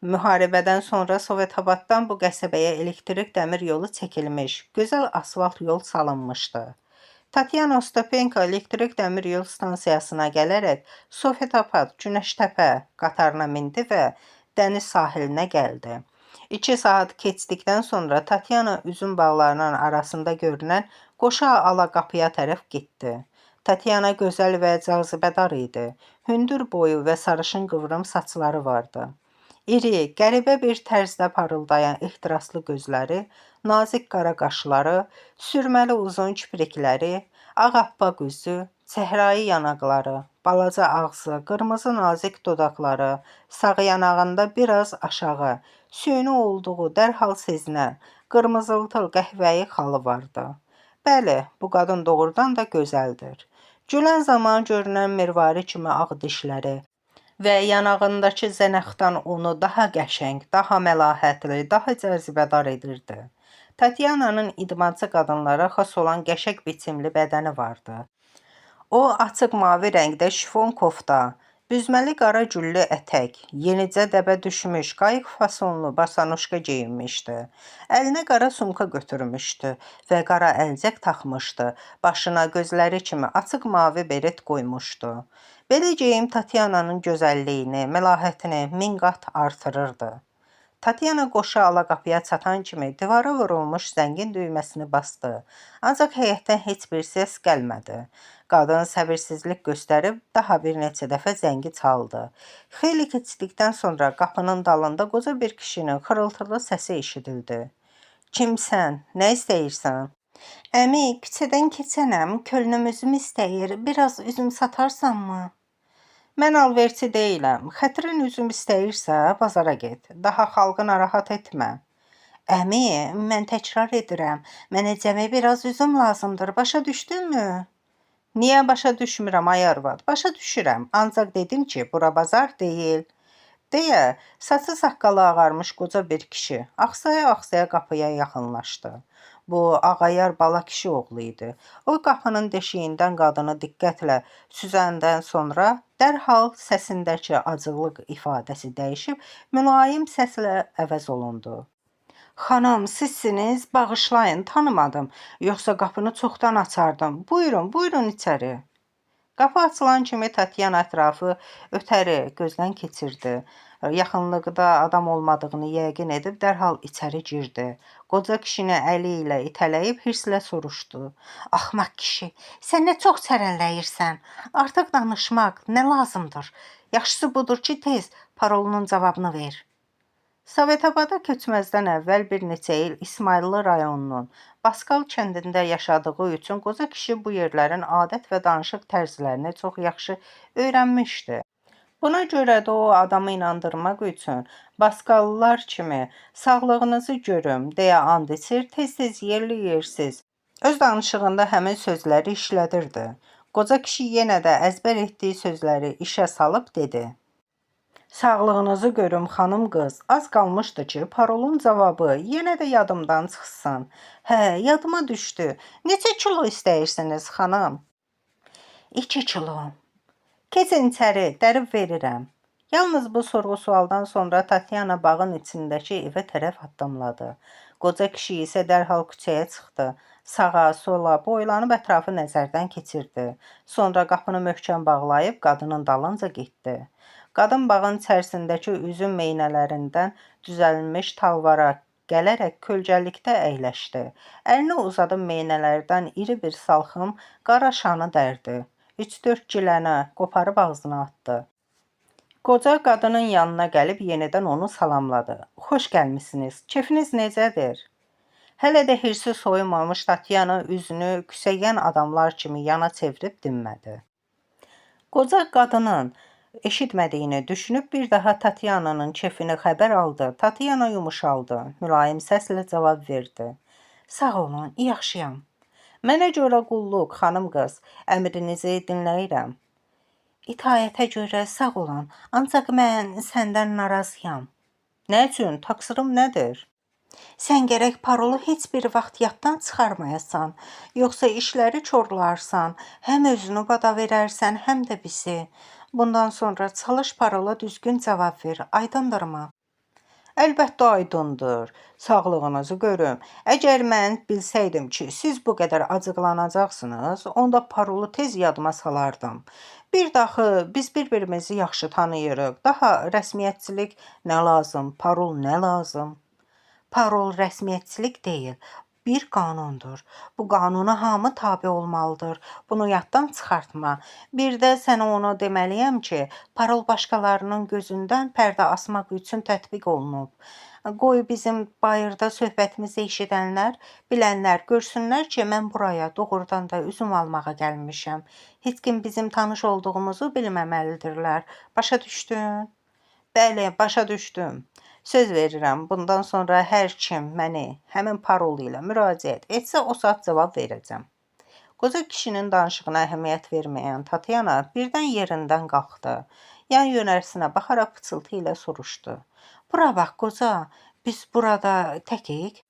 Müharibədən sonra Sovetabaddan bu qəsəbəyə elektrik dəmir yolu çəkilmiş, gözəl asfalt yol salınmışdı. Tatyana Ostapenko elektrik dəmir yol stansiyasına gələrək Sovetabad, Günəştəpə qatarına mindi və dəniz sahilinə gəldi. 2 saat keçdikdən sonra Tatyana üzüm bağlarının arasında görünən qoşa ala qapıya tərəf getdi. Tatyana gözəl və cazibədar idi. Hündür boyu və sarışın qıvrım saçları vardı. İri, qəribə bir tərzdə parıldayan ehtiraslı gözləri, nazik qara qaşları, sürməli uzun kiprikləri, ağappaq üzü, çəhrayı yanaqları, balaca ağzı, qırmızı nazik dodaqları, sağ yanağında biraz aşağı, süni olduğu dərhal sezinən, qırmızıltıl qəhvəyi xalı vardı. Bəli, bu qadın doğrudan da gözəldir. Gülən zaman görünən mirvari kimi ağ dişləri və yanağındakı zənəxdan onu daha qəşəng, daha məlahətli, daha cazibədar edirdi. Tatyananın idmançı qadınlara xas olan qəşəng biçimli bədəni vardı. O, açıq mavi rəngdə şifon kofta, büzməli qara güllü ətək, yenicə dəbə düşmüş, qayıq fasonlu basanuşka geyinmişdi. Əlinə qara sumka götürmüşdü və qara əlcək taxmışdı. Başına gözləri kimi açıq mavi beret qoymuşdu. Belə geyim Tatyananın gözəlliyini, məlahətini 1000 qat artırırdı. Tatyana qoşa ala qapıya çatan kimi divara vurulmuş zəngin düyməsini bastı. Ancaq həyətdən heç bir səs gəlmədi. Qadın səbirsizlik göstərib daha bir neçə dəfə zəngi çaldı. Xeyli keçdikdən sonra qapının dalında qoca bir kişinin xırıltılı səsi eşidildi. Kimsən? Nə istəyirsən? Əmi, küçədən keçənəm, könlüm üzüm istəyir, biraz üzüm satarsanmı? Mən alverçi deyiləm. Xətrin üzüm istəyirsə, bazara get. Daha xalqı narahat etmə. Əmi, mən təkrar edirəm. Mənə cəmi biraz üzüm lazımdır. Başa düşdünmü? Niyə başa düşmürəm, ay arvad? Başa düşürəm. Ancaq dedim ki, bura bazar deyil. Deyə, saçı saqqalı ağarmış qoca bir kişi axsaya-axsaya qapıya yaxınlaşdı. Bu, ağayar bala kişi oğlu idi. O, qapının deşiyindən qadını diqqətlə süzəndən sonra dərhal səsindəki acılıq ifadəsi dəyişib, mülayim səslə əvəz olundu. Xanım, sizsiniz, bağışlayın, tanımadım. Yoxsa qapını çoxdan açardım. Buyurun, buyurun içəri. Qapı açılan kimi Tatyana ətrafı ötəri gözdən keçirdi. Yaxınlıqda adam olmadığını yəqin edib dərhal içəri girdi. Qoca kişini əli ilə itələyib hirslə soruşdu. Axmaq kişi, sən nə çox çərənləyirsən? Artıq danışmaq nə lazımdır? Yaxşısı budur ki, tez parolunun cavabını ver. Sovetabada köçməzdən əvvəl bir neçə il İsmayıllı rayonunun Baskal kəndində yaşadığı üçün qoca kişi bu yerlərin adət və danışıq tərzlərini çox yaxşı öyrənmişdi. Buna görə də o adamı inandırmaq üçün Baskallılar kimi sağlığınızı görüm deyə and içir, tez-tez yerli yersiz öz danışığında həmin sözləri işlədirdi. Qoca kişi yenə də əzbər etdiyi sözləri işə salıb dedi. Sağlığınızı görüm xanım qız. Az qalmışdı ki, parolun cavabı yenə də yadımdan çıxsın. Hə, yadıma düşdü. Neçə kilo istəyirsiniz xanım? 2 kilo. Keçin içəri, dərib verirəm. Yalnız bu sorğu-sualdan sonra Tatyana bağın içindəki evə tərəf addımladı. Qoca kişi isə dərhal küçəyə çıxdı. Sağa, sola boylanıb ətrafı nəzərdən keçirdi. Sonra qapını möhkəm bağlayıb qadının dalınca getdi. Qadın bağın içərisindəki üzüm meynələrindən düzəlmiş talvara gələrək kölgəlikdə əyləşdi. Əlini uzadıb meynələrdən iri bir salxım qara şanı dərdi. 3-4 gilənə qoparıb ağzına atdı. Qoca qadının yanına gəlib yenidən onu salamladı. Xoş gəlmisiniz, keyfiniz necədir? Hələ də hirsi soyumamış Tatyana üzünü küsəyən adamlar kimi yana çevirib dinmədi. Qoca qadının eşitmədiyini düşünüb bir daha Tatyananın keyfini xəbər aldı. Tatyana yumuşaldı, mülayim səslə cavab verdi. Sağ olun, yaxşıyam. Mənə görə qulluq, xanım qız, əmrinizi dinləyirəm. İtaətə görə sağ olun, ancaq mən səndən narazıyam. Nə üçün? Taksırım nədir? Sən gərək parolu heç bir vaxt yaddan çıxarmayasan, yoxsa işləri çorlarsan, həm özünü bada verərsən, həm də bizi. Bundan sonra çalış parola düzgün cavab ver, aydındırmı? Əlbəttə aydındır. Sağlığınızı görüm. Əgər mən bilsəydim ki, siz bu qədər acıqlanacaqsınız, onda parolu tez yadıma salardım. Bir daxı biz bir-birimizi yaxşı tanıyırıq. Daha rəsmiyyətçilik nə lazım, parol nə lazım? Parol rəsmiyyətçilik deyil, bir qanundur. Bu qanuna hamı tabe olmalıdır. Bunu yaddan çıxartma. Bir də sənə onu deməliyəm ki, parol başqalarının gözündən pərdə asmaq üçün tətbiq olunub. Qoy bizim bayırda söhbətimizi eşidənlər, bilənlər görsünlər ki, mən buraya doğrudan da üzüm almağa gəlmişəm. Heç kim bizim tanış olduğumuzu bilməməlidirlər. Başa düşdün? Bəli, başa düşdüm. Söz verirəm, bundan sonra hər kim məni həmin parol ilə müraciət etsə, o saat cavab verəcəm. Qoca kişinin danışığına əhəmiyyət verməyən Tatyana birdən yerindən qalxdı. Yan yönərsinə baxaraq pıçıltı ilə soruşdu. Bura bax, qoca, biz burada təkik?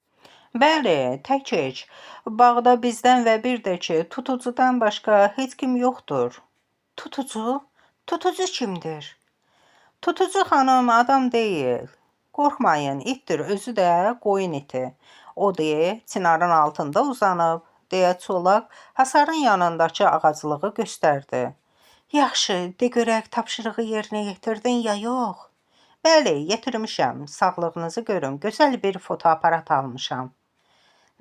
Bəli, təkik. Bağda bizdən və bir də ki, tutucudan başqa heç kim yoxdur. Tutucu? Tutucu kimdir? Tutucu xanım adam deyil. Qorxmayın, itdir, özü də qoyun iti. O deyə çinarın altında uzanıb, deyə çolaq hasarın yanındakı ağaclığı göstərdi. Yaxşı, de görək tapşırığı yerinə yetirdin ya yox? Bəli, yetirmişəm. Sağlığınızı görün, gözəl bir fotoaparat almışam.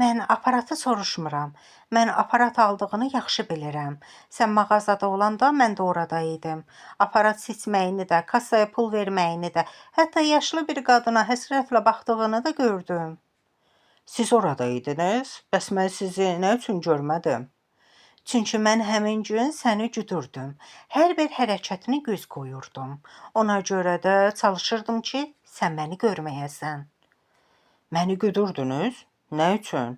Mən aparatı soruşmuram. Mən aparat aldığını yaxşı bilirəm. Sən mağazada olanda mən də orada idim. Aparat seçməyini də, kassaya pul verməyini də, hətta yaşlı bir qadına həsrətlə baxdığını da gördüm. Siz orada idiniz? Bəs mən sizi nə üçün görmədim? Çünki mən həmin gün səni güdürdüm. Hər bir hərəkətini göz qoyurdum. Ona görə də çalışırdım ki, sən məni görməyəsən. Məni güdürdünüz? Nə üçün?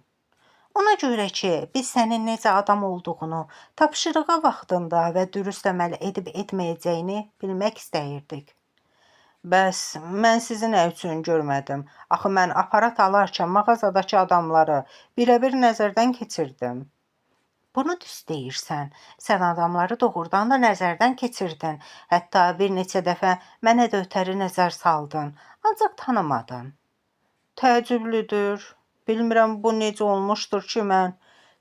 Ona görə ki, biz sənin necə adam olduğunu, tapşırığa vaxtında və dürüst əməl edib etməyəcəyini bilmək istəyirdik. Bəs mən sizi nə üçün görmədim? Axı mən aparat alarkən mağazadakı adamları birəbir nəzərdən keçirdim. Bunu düz deyirsən. Sən adamları doğrudan da nəzərdən keçirdin. Hətta bir neçə dəfə mənə də ötəri nəzər saldın. Ancaq tanımadın. Təəccüblüdür. Bilmirəm bu necə olmuşdur ki, mən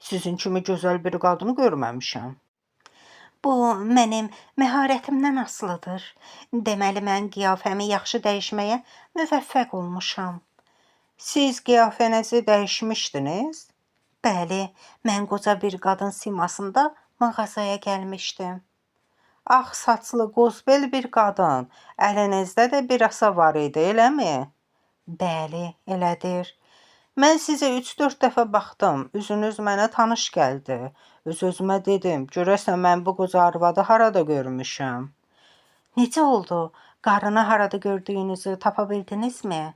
sizin kimi gözəl bir qadını görməmişəm. Bu mənim məharətimdən asılıdır. Deməli, mən qiyafəmi yaxşı dəyişməyə müvəffəq olmuşam. Siz qiyafənizi dəyişmişdiniz? Bəli, mən qoca bir qadın simasında mağazaya gəlmişdim. Ağ saçlı, qozbel bir qadın. Əlinizdə də bir asa var idi, eləmi? Bəli, elədir. Mən sizə 3-4 dəfə baxdım, üzünüz mənə tanış gəldi. Öz-özümə dedim, görəsən mən bu qoca arvadı harada görmüşəm? Necə oldu? Qarını harada gördüyünüzü tapa bildinizmi?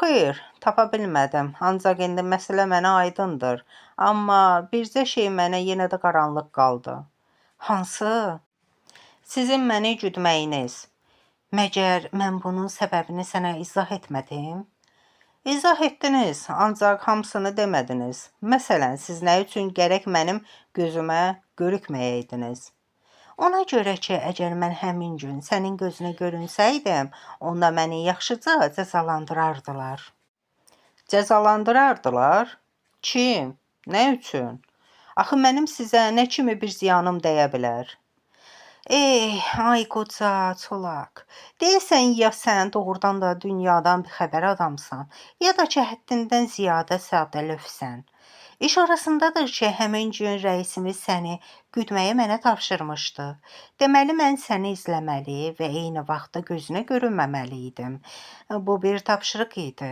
Xeyr, tapa bilmədim, ancaq indi məsələ mənə aydındır. Amma bircə şey mənə yenə də qaranlıq qaldı. Hansı? Sizin məni güdməyiniz. Məgər mən bunun səbəbini sənə izah etmədim? İzah etdiniz, ancaq hamısını demədiniz. Məsələn, siz nə üçün gərək mənim gözümə görükməyəydiniz? Ona görə ki, əgər mən həmin gün sənin gözünə görünsəydim, onda məni yaxşıca cəzalandırardılar. Cəzalandırardılar? Kim? Nə üçün? Axı mənim sizə nə kimi bir ziyanım dəyə bilər? Ay qoca çolaq, deyəsən ya sən doğrudan da dünyadan bir xəbər adamsan, ya da ki, həddindən ziyadə sadəlövsən. İş orasındadır ki, həmin gün rəisimiz səni güdməyi mənə tapşırmışdı. Deməli, mən səni izləməli və eyni vaxtda gözünə görünməməli idim. Bu bir tapşırıq idi.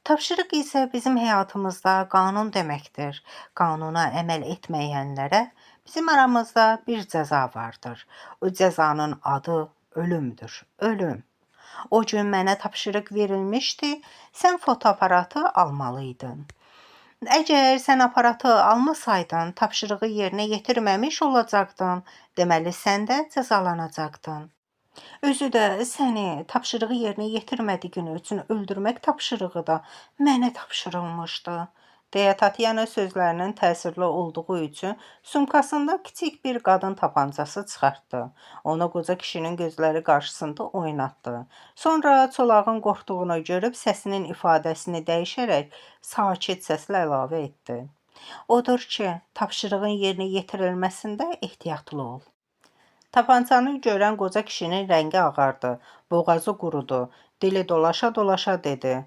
Tapşırıq isə bizim həyatımızda qanun deməkdir. Qanuna əməl etməyənlərə bizim aramızda bir cəza vardır. O cəzanın adı ölümdür. Ölüm. O gün mənə tapşırıq verilmişdi, sən fotoaparatı almalıydın. Əgər sən aparatı almasaydın, tapşırığı yerinə yetirməmiş olacaqdın, deməli sən də cəzalanacaqdın. Özü də səni tapşırığı yerinə yetirmədiyin üçün öldürmək tapşırığı da mənə tapşırılmışdı, deyə Tatyana sözlərinin təsirli olduğu üçün sumkasında kiçik bir qadın tapancası çıxartdı. Onu qoca kişinin gözləri qarşısında oynatdı. Sonra çolağın qorxduğunu görüb səsinin ifadəsini dəyişərək sakit səslə əlavə etdi. Odur ki, tapşırığın yerinə yetirilməsində ehtiyatlı ol. Tapancanı görən qoca kişinin rəngi ağardı, boğazı qurudu, dili dolaşa-dolaşa dedi.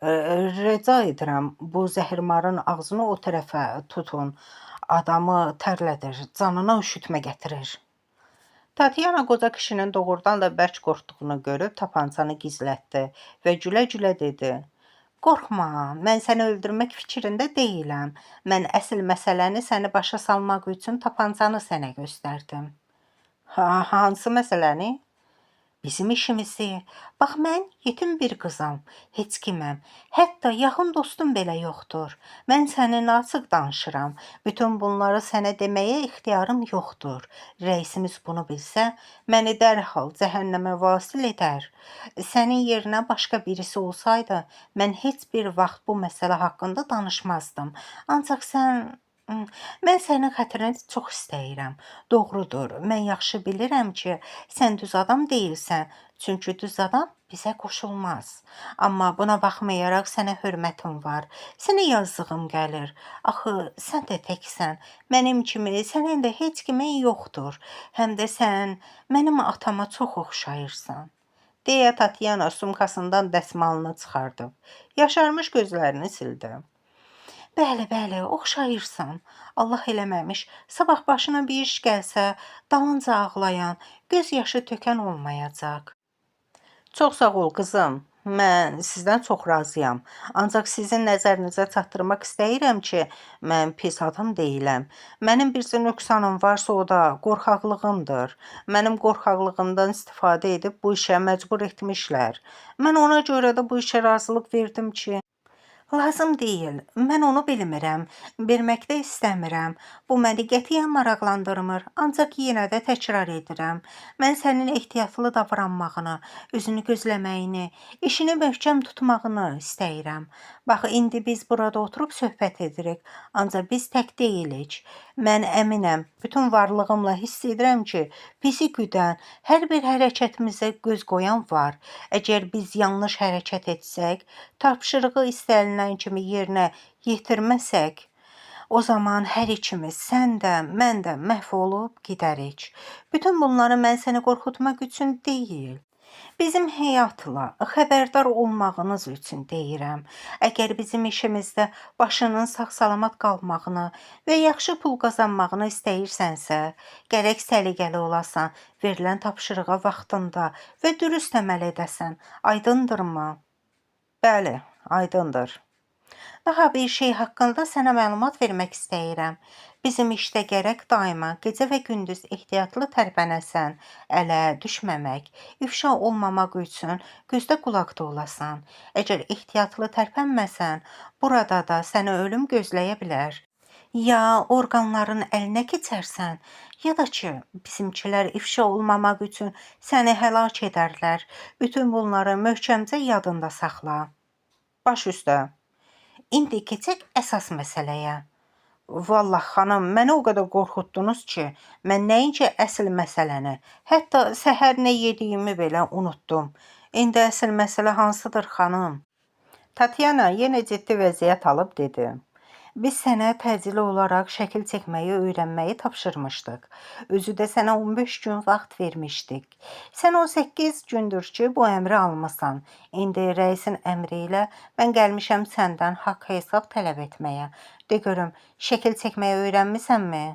Rica edirəm, bu zəhirmarın ağzını o tərəfə tutun. Adamı tərlədir, canına üşütmə gətirir. Tatyana qoca kişinin doğrudan da bərk qorxduğunu görüb tapancanı gizlətdi və gülə-gülə dedi. Qorxma, mən səni öldürmək fikrində deyiləm. Mən əsl məsələni səni başa salmaq üçün tapancanı sənə göstərdim. Hansı məsələni? Bizim işimizi. Bax, mən yetim bir qızam, heç kiməm. Hətta yaxın dostum belə yoxdur. Mən səninlə açıq danışıram. Bütün bunları sənə deməyə ixtiyarım yoxdur. Rəisimiz bunu bilsə, məni dərhal cəhənnəmə vasil edər. Sənin yerinə başqa birisi olsaydı, mən heç bir vaxt bu məsələ haqqında danışmazdım. Ancaq mən sənin xətrini çox istəyirəm. Doğrudur, mən yaxşı bilirəm ki, sən düz adam deyilsən, çünki düz adam bizə qoşulmaz. Amma buna baxmayaraq sənə hörmətim var, sənə yazığım gəlir. Axı, sən də təksən, mənim kimi sənin də heç kimin yoxdur. Həm də sən mənim atama çox oxşayırsan. Deyə Tatyana sumkasından dəsmalını çıxardıb, yaşarmış gözlərini sildi. Bəli, oxşayırsan. Allah eləməmiş, sabah başına bir iş gəlsə, dalınca ağlayan, göz yaşı tökən olmayacaq. Çox sağ ol, qızım. Mən sizdən çox razıyam. Ancaq sizin nəzərinizə çatdırmaq istəyirəm ki, mən pis adam deyiləm. Mənim bircə nöqsanım varsa, o da qorxaqlığımdır. Mənim qorxaqlığımdan istifadə edib bu işə məcbur etmişlər. Mən ona görə də bu işə razılıq verdim ki, lazım deyil, mən onu bilmirəm, bilmək də istəmirəm. Bu məni qətiyyən maraqlandırmır, ancaq yenə də təkrar edirəm. Mən sənin ehtiyatlı davranmağını, özünü gözləməyini, işini möhkəm tutmağını istəyirəm. Bax, indi biz burada oturub söhbət edirik, ancaq biz tək deyilik. Mən əminəm, bütün varlığımla hiss edirəm ki, bizi güdən, hər bir hərəkətimizə göz qoyan var. Əgər biz yanlış hərəkət etsək, tapşırığı istənilən kimi yerinə yetirməsək, o zaman hər ikimiz, sən də, mən də məhv olub gedərik. Bütün bunları mən səni qorxutmaq üçün deyil, bizim həyatla xəbərdar olmağınız üçün deyirəm. Əgər bizim işimizdə başının sağ-salamat qalmağını və yaxşı pul qazanmağını istəyirsənsə, gərək səliqəli olasan, verilən tapşırığa vaxtında və dürüst əməl edəsən. Aydındırmı? Bəli, aydındır. Daha bir şey haqqında sənə məlumat vermək istəyirəm. Bizim işdə gərək daima gecə və gündüz ehtiyatlı tərpənəsən, ələ düşməmək, ifşa olmamaq üçün gözdə qulaqda olasan. Əgər ehtiyatlı tərpənməsən, burada da səni ölüm gözləyə bilər. Ya orqanların əlinə keçərsən, Ya da ki, bizimkilər ifşa olmamaq üçün səni həlak edərlər. Bütün bunları möhkəmcə yadında saxla. Baş üstə. İndi keçək əsas məsələyə. Vallah xanım, məni o qədər qorxutdunuz ki, mən nəinki əsl məsələni, hətta səhər nə yediyimi belə unutdum. İndi əsl məsələ hansıdır xanım? Tatyana yenə ciddi vəziyyət alıb dedi. Biz sənə təcili olaraq şəkil çəkməyi öyrənməyi tapşırmışdıq. Özü də sənə 15 gün vaxt vermişdik. Sən 18 gündür ki, bu əmri almısan. İndi rəisin əmri ilə mən gəlmişəm səndən haqq hesab tələb etməyə. De görüm, şəkil çəkməyi öyrənmisənmi?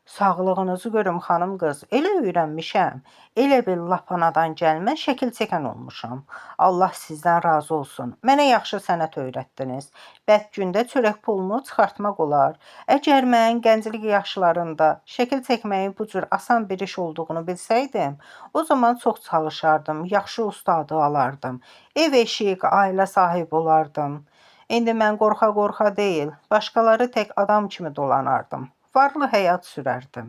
Sağlığınızı görüm xanım qız, elə öyrənmişəm. Elə bil lapanadan gəlmə şəkil çəkən olmuşam. Allah sizdən razı olsun. Mənə yaxşı sənət öyrətdiniz. Bət gündə çörək pulunu çıxartmaq olar. Əgər mən gənclik yaşlarında şəkil çəkməyin bu cür asan bir iş olduğunu bilsəydim, o zaman çox çalışardım, yaxşı ustadı alardım. Ev eşik, ailə sahibi olardım. İndi mən qorxa-qorxa deyil, başqaları tək adam kimi dolanardım. Varlı həyat sürərdim.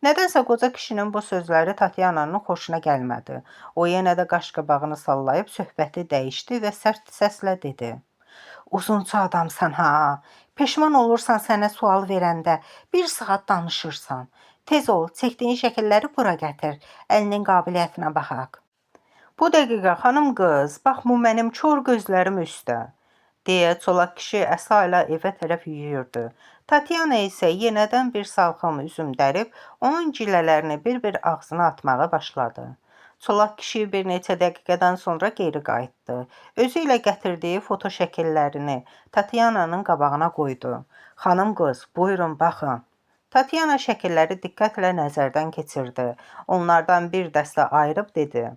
Nədənsə qoca kişinin bu sözləri Tatyananın xoşuna gəlmədi. O yenə də qaşqabağını sallayıb söhbəti dəyişdi və sərt səslə dedi. Uzunca adamsan ha. Peşman olursan sənə sual verəndə 1 saat danışırsan. Tez ol, çəkdiyin şəkilləri bura gətir. Əlinin qabiliyyətinə baxaq. Bu dəqiqə xanım qız, bax bu mənim kör gözlərim üstə. Deyə çolaq kişi əsa ilə evə tərəf yüyürdü. Tatyana isə yenədən bir salxım üzüm dərib, onun gilələrini bir-bir ağzına atmağa başladı. Çolaq kişi bir neçə dəqiqədən sonra geri qayıtdı. Özü ilə gətirdiyi foto şəkillərini Tatyananın qabağına qoydu. Xanım qız, buyurun baxın. Tatyana şəkilləri diqqətlə nəzərdən keçirdi. Onlardan bir dəstə ayırıb dedi.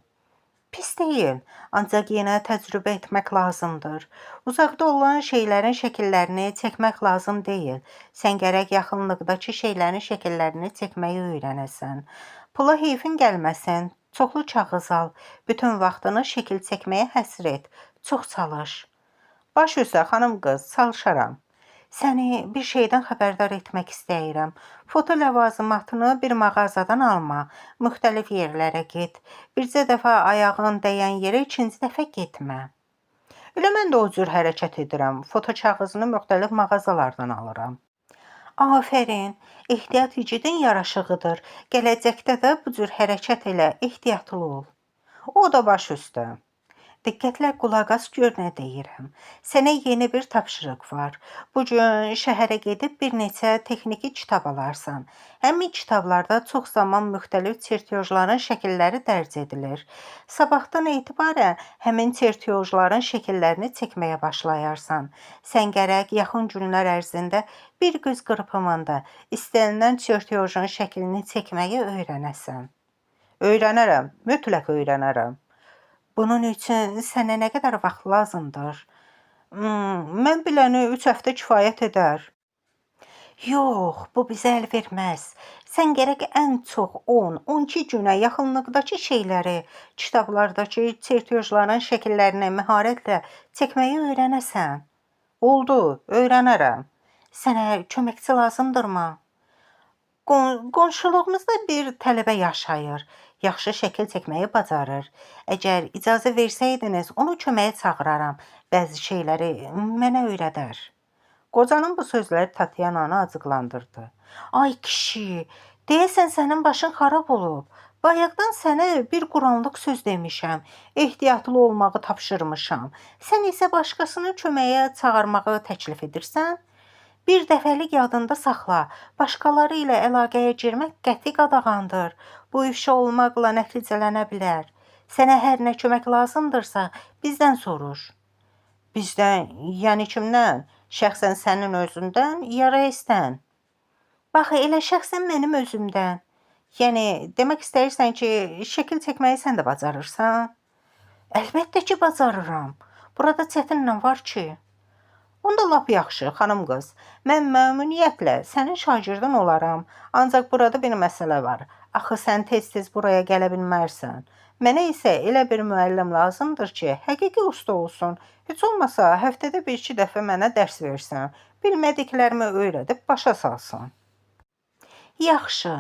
Pis deyil, ancaq yenə təcrübə etmək lazımdır. Uzaqda olan şeylərin şəkillərini çəkmək lazım deyil. Sən gərək yaxınlıqdakı şeylərin şəkillərini çəkməyi öyrənəsən. Pula heyfin gəlməsin, çoxlu kağız al, bütün vaxtını şəkil çəkməyə həsr et, çox çalış. Baş üstə xanım qız, çalışaram. Səni bir şeydən xəbərdar etmək istəyirəm. Foto ləvazimatını bir mağazadan alma, müxtəlif yerlərə get. Bircə dəfə ayağın dəyən yerə ikinci dəfə getmə. Elə mən də o cür hərəkət edirəm. Foto kağızını müxtəlif mağazalardan alıram. Afərin, ehtiyat igidin yaraşığıdır. Gələcəkdə də bu cür hərəkət elə, ehtiyatlı ol. O da baş üstə. Diqqətlə qulaq as, gör nə deyirəm. Sənə yeni bir tapşırıq var. Bugün şəhərə gedib bir neçə texniki kitab alarsan. Həmin kitablarda çox zaman müxtəlif çertyojların şəkilləri dərc edilir. Sabahdan etibarən həmin çertyojların şəkillərini çəkməyə başlayarsan. Sən gərək yaxın günlər ərzində bir göz qırpımında istənilən çertyojun şəklini çəkməyi öyrənəsən. Öyrənərəm, mütləq öyrənərəm. Bunun üçün sənə nə qədər vaxt lazımdır? Mən biləni 3 həftə kifayət edər. Yox, bu bizə əl verməz. Sən gərək ən çox 10-12 günə yaxınlıqdakı şeyləri, kitablardakı çertyojların şəkillərini məharətlə çəkməyi öyrənəsən. Oldu, öyrənərəm. Sənə köməkçi lazımdırmı? Qonşuluğumuzda bir tələbə yaşayır. Yaxşı şəkil çəkməyi bacarır. Əgər icazə versəydiniz, onu köməyə çağıraram. Bəzi şeyləri mənə öyrədər. Qocanın bu sözləri Tatyananı acıqlandırdı. Ay kişi, deyəsən sənin başın xarab olub. Bayaqdan sənə bir quranlıq söz demişəm. Ehtiyatlı olmağı tapşırmışam. Sən isə başqasını köməyə çağırmağı təklif edirsən? Bir dəfəlik yadında saxla, başqaları ilə əlaqəyə girmək qəti qadağandır. Bu ifşa olmaqla nəticələnə bilər. Sənə hər nə kömək lazımdırsa, bizdən soruş. Bizdən, yəni kimdən? Şəxsən sənin özündən, ya rəisdən? Bax, elə şəxsən mənim özümdən. Yəni, demək istəyirsən ki, şəkil çəkməyi sən də bacarırsan? Əlbəttə ki, bacarıram. Burada çətin nə var ki? Onda lap yaxşı, xanım qız. Mən məmnuniyyətlə sənin şagirdin olaram. Ancaq burada bir məsələ var. Axı sən tez-tez buraya gələ bilmərsən. Mənə isə elə bir müəllim lazımdır ki, həqiqi usta olsun. Heç olmasa həftədə 1-2 dəfə mənə dərs versin. Bilmədiklərimi öyrədib başa salsın. Yaxşı,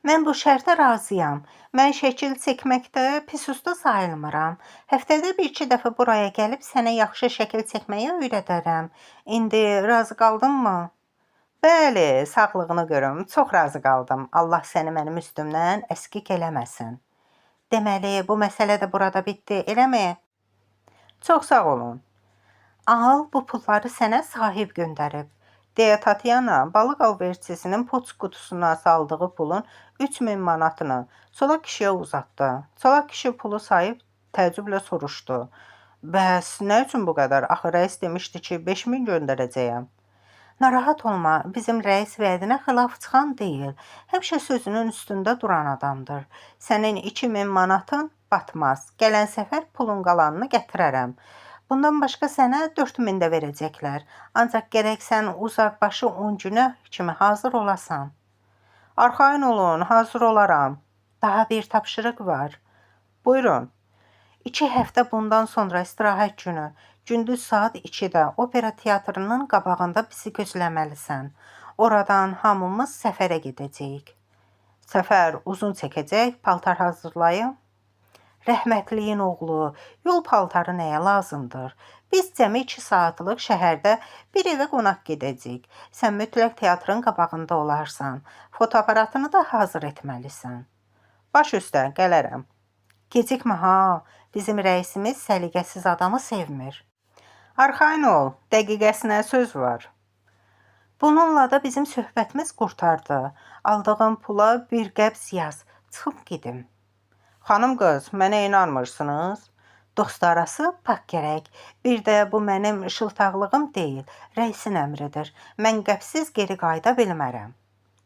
mən bu şərtə razıyam. Mən şəkil çəkməkdə pis usta sayılmıram. Həftədə bir-iki dəfə buraya gəlib sənə yaxşı şəkil çəkməyi öyrədərəm. İndi razı qaldınmı? Bəli, sağlığını görüm. Çox razı qaldım. Allah səni mənim üstümdən əskik eləməsin. Deməli, bu məsələ də burada bitdi, eləmi? Çox sağ olun. Al, bu pulları sənə sahib göndərib. Deyə Tatyana balıq alverçisinin poçt qutusuna saldığı pulun 3000 manatını Çolaq kişiyə uzatdı. Çolaq kişi pulu sayıb təəccüblə soruşdu. Bəs nə üçün bu qədər? Axı rəis demişdi ki, 5000 göndərəcəyəm. Narahat olma, bizim rəis vədinə xilaf çıxan deyil. Həmişə sözünün üstündə duran adamdır. Sənin 2000 manatın batmaz. Gələn səfər pulun qalanını gətirərəm. Bundan başqa sənə 4000 də verəcəklər. Ancaq gərək sən uzaqbaşı 10 günə kimi hazır olasan. Arxayın olun, hazır olaram. Daha bir tapşırıq var. Buyurun. 2 həftə bundan sonra istirahət günü, gündüz saat 2-də opera teatrının qabağında bizi gözləməlisən. Oradan hamımız səfərə gedəcəyik. Səfər uzun çəkəcək, paltar hazırlayın. Rəhmətliyin oğlu, yol paltarı nəyə lazımdır? Biz cəmi 2 saatlıq şəhərdə bir evə qonaq gedəcəyik. Sən mütləq teatrın qabağında olarsan. Fotoaparatını da hazır etməlisən. Baş üstə, gələrəm. Gecikmə ha, bizim rəisimiz səliqəsiz adamı sevmir. Arxayın ol, dəqiqəsinə söz var. Bununla da bizim söhbətimiz qurtardı. Aldığım pula bir qəbz yaz, çıxıb gedim. Xanım qız, mənə inanmırsınız? Dostlarası pak gərək. Bir də bu mənim şıltaqlığım deyil, rəisin əmridir. Mən qəbsiz geri qayıda bilmərəm.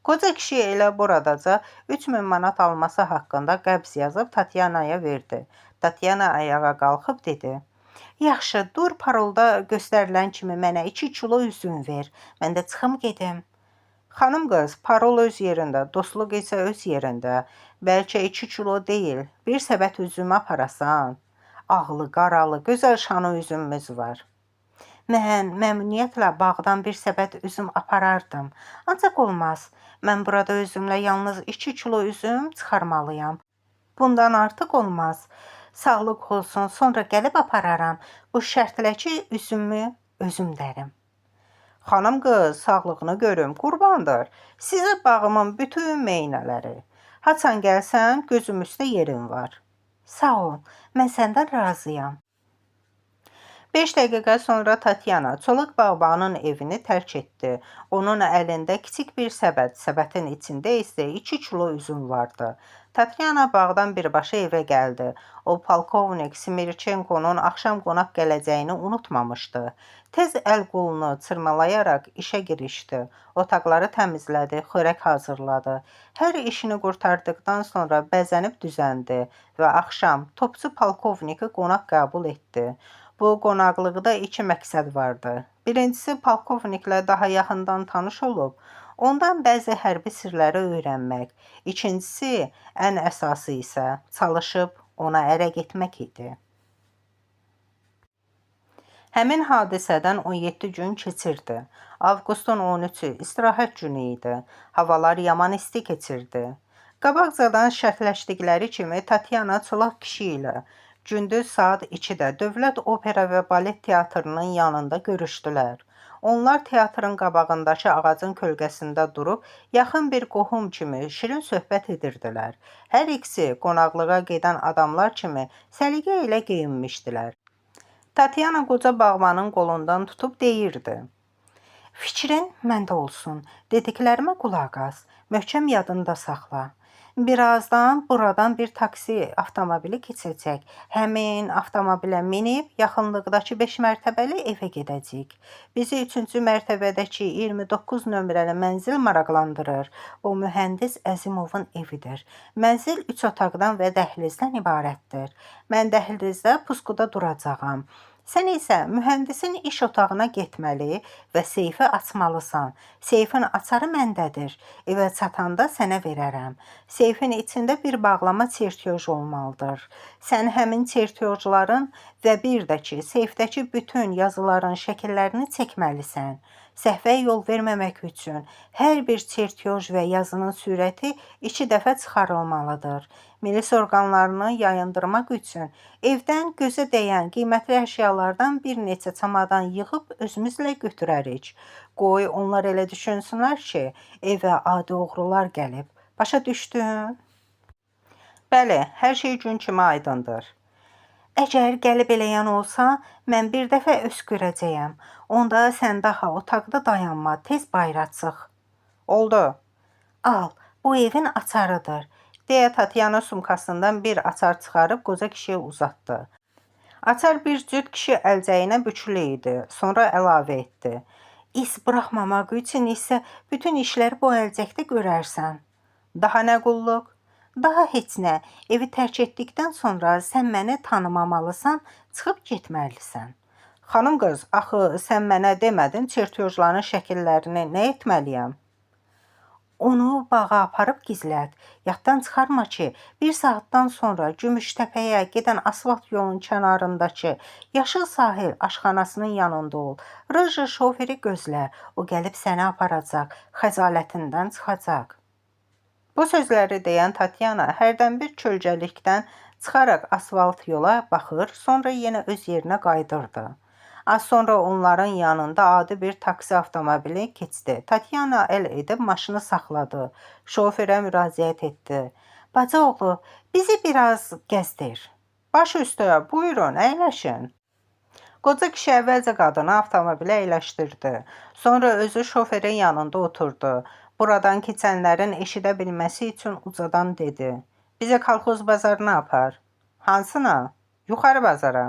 Qoca kişi elə buradaca 3000 manat alması haqqında qəbz yazıb Tatyanaya verdi. Tatyana ayağa qalxıb dedi. Yaxşı, dur parolda göstərilən kimi mənə 2 kilo üzüm ver. Mən də çıxım gedim. Xanım qız, parol öz yerində, dostluq isə öz yerində. Bəlkə 2 kilo deyil, bir səbət üzümü aparasan. Ağlı, qaralı, gözəl şanı üzümümüz var. Mən məmnuniyyətlə bağdan bir səbət üzüm aparardım. Ancaq olmaz. Mən burada özümlə yalnız 2 kilo üzüm çıxarmalıyam. Bundan artıq olmaz. Sağlıq olsun, sonra gəlib apararam. Bu şərtlə ki, üzümü özüm dərim. Xanım qız, sağlığını görüm, qurbandır. Sizə bağımın bütün meynələri. Haçan gəlsən, gözüm üstə yerin var. Sağ ol, mən səndən razıyam. 5 dəqiqə sonra Tatyana Çolaq bağbanın evini tərk etdi. Onun əlində kiçik bir səbət, səbətin içində isə 2 kilo üzüm vardı. Tatyana bağdan birbaşa evə gəldi. O, polkovnik Smirchenkonun axşam qonaq gələcəyini unutmamışdı. Tez əl-qolunu çırmalayaraq işə girişdi. Otaqları təmizlədi, xörək hazırladı. Hər işini qurtardıqdan sonra bəzənib düzəndi və axşam topçu polkovniki qonaq qəbul etdi. Bu qonaqlıqda 2 məqsəd vardı. Birincisi, polkovniklə daha yaxından tanış olub, ondan bəzi hərbi sirləri öyrənmək. İkincisi, ən əsası isə çalışıb ona ərə getmək idi. Həmin hadisədən 17 gün keçirdi. Avqustun 13-ü istirahət günü idi. Havalar yaman isti keçirdi. Qabaqcadan şərtləşdikləri kimi Tatyana Çolaq kişi ilə gündüz saat 2-də Dövlət Opera və Balet Teatrının yanında görüşdülər. Onlar teatrın qabağındakı ağacın kölgəsində durub, yaxın bir qohum kimi şirin söhbət edirdilər. Hər ikisi qonaqlığa gedən adamlar kimi səliqə ilə geyinmişdilər. Tatyana qoca bağbanın qolundan tutub deyirdi. Fikrin məndə olsun, dediklərimə qulaq as, möhkəm yadında saxla. Birazdan buradan bir taksi avtomobili keçəcək. Həmin avtomobilə minib yaxınlıqdakı 5 mərtəbəli evə gedəcəyik. Bizi 3-cü mərtəbədəki 29 nömrəli mənzil maraqlandırır. O mühəndis Əzimovun evidir. Mənzil 3 otaqdan və dəhlizdən ibarətdir. Mən dəhlizdə puskuda duracağam. Sən isə mühəndisin iş otağına getməli və seyfi açmalısan. Seyfin açarı məndədir. Evə çatanda sənə verərəm. Seyfin içində bir bağlama çertyoz olmalıdır. Sən həmin çertyozların və bir də ki, seyfdəki bütün yazıların şəkillərini çəkməlisən. Səhvə yol verməmək üçün hər bir çertyoz və yazının sürəti 2 dəfə çıxarılmalıdır. Milis orqanlarını yayındırmaq üçün evdən gözə dəyən qiymətli əşyalardan bir neçə çamadan yığıb özümüzlə götürərik. Qoy onlar elə düşünsünlər ki, evə adi oğrular gəlib. Başa düşdün? Bəli, hər şey gün kimi aydındır. Əgər gəlib eləyən olsa, mən bir dəfə öskürəcəyəm. Onda sən daha otaqda dayanma, tez bayıra çıx. Oldu. Al, bu evin açarıdır, deyə Tatyana sumkasından bir açar çıxarıb qoca kişiyə uzatdı. Açar bir cüt kişi əlcəyinə bükülü idi, sonra əlavə etdi. İz buraxmamaq üçün isə bütün işləri bu əlcəkdə görərsən. Daha nə qulluq? Daha heç nə. Evi tərk etdikdən sonra sən məni tanımamalısan, çıxıb getməlisən. Xanım qız, axı sən mənə demədin çertyojların şəkillərini nə etməliyəm? Onu bağa aparıb gizlət. Yaddan çıxarma ki, bir saatdan sonra Gümüştəpəyə gedən asfalt yolun kənarındakı yaşıl sahil aşxanasının yanında ol. Rıjı şoferi gözlə. O gəlib səni aparacaq. Xəcalətindən çıxacaq. Bu sözləri deyən Tatyana hərdən bir kölgəlikdən çıxaraq asfalt yola baxır, sonra yenə öz yerinə qayıdırdı. Az sonra onların yanında adi bir taksi avtomobili keçdi. Tatyana əl edib maşını saxladı. Şoferə müraciət etdi. Bacıoğlu, bizi biraz gəzdir. Baş üstə, buyurun, əyləşin. Qoca kişi əvvəlcə qadını avtomobilə əyləşdirdi. Sonra özü şoferin yanında oturdu. Buradan keçənlərin eşidə bilməsi üçün ucadan dedi. Bizə kolxoz bazarına apar. Hansına? Yuxarı bazara.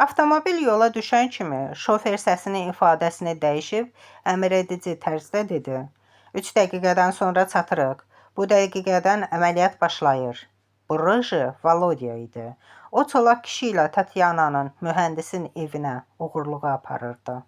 Avtomobil yola düşən kimi şofer səsinin ifadəsini dəyişib, əmredici tərzdə dedi. 3 dəqiqədən sonra çatırıq. Bu dəqiqədən əməliyyat başlayır. Bu Rıjı Volodya idi. O çolaq kişi ilə Tatyananın mühəndisin evinə uğurluğa aparırdı.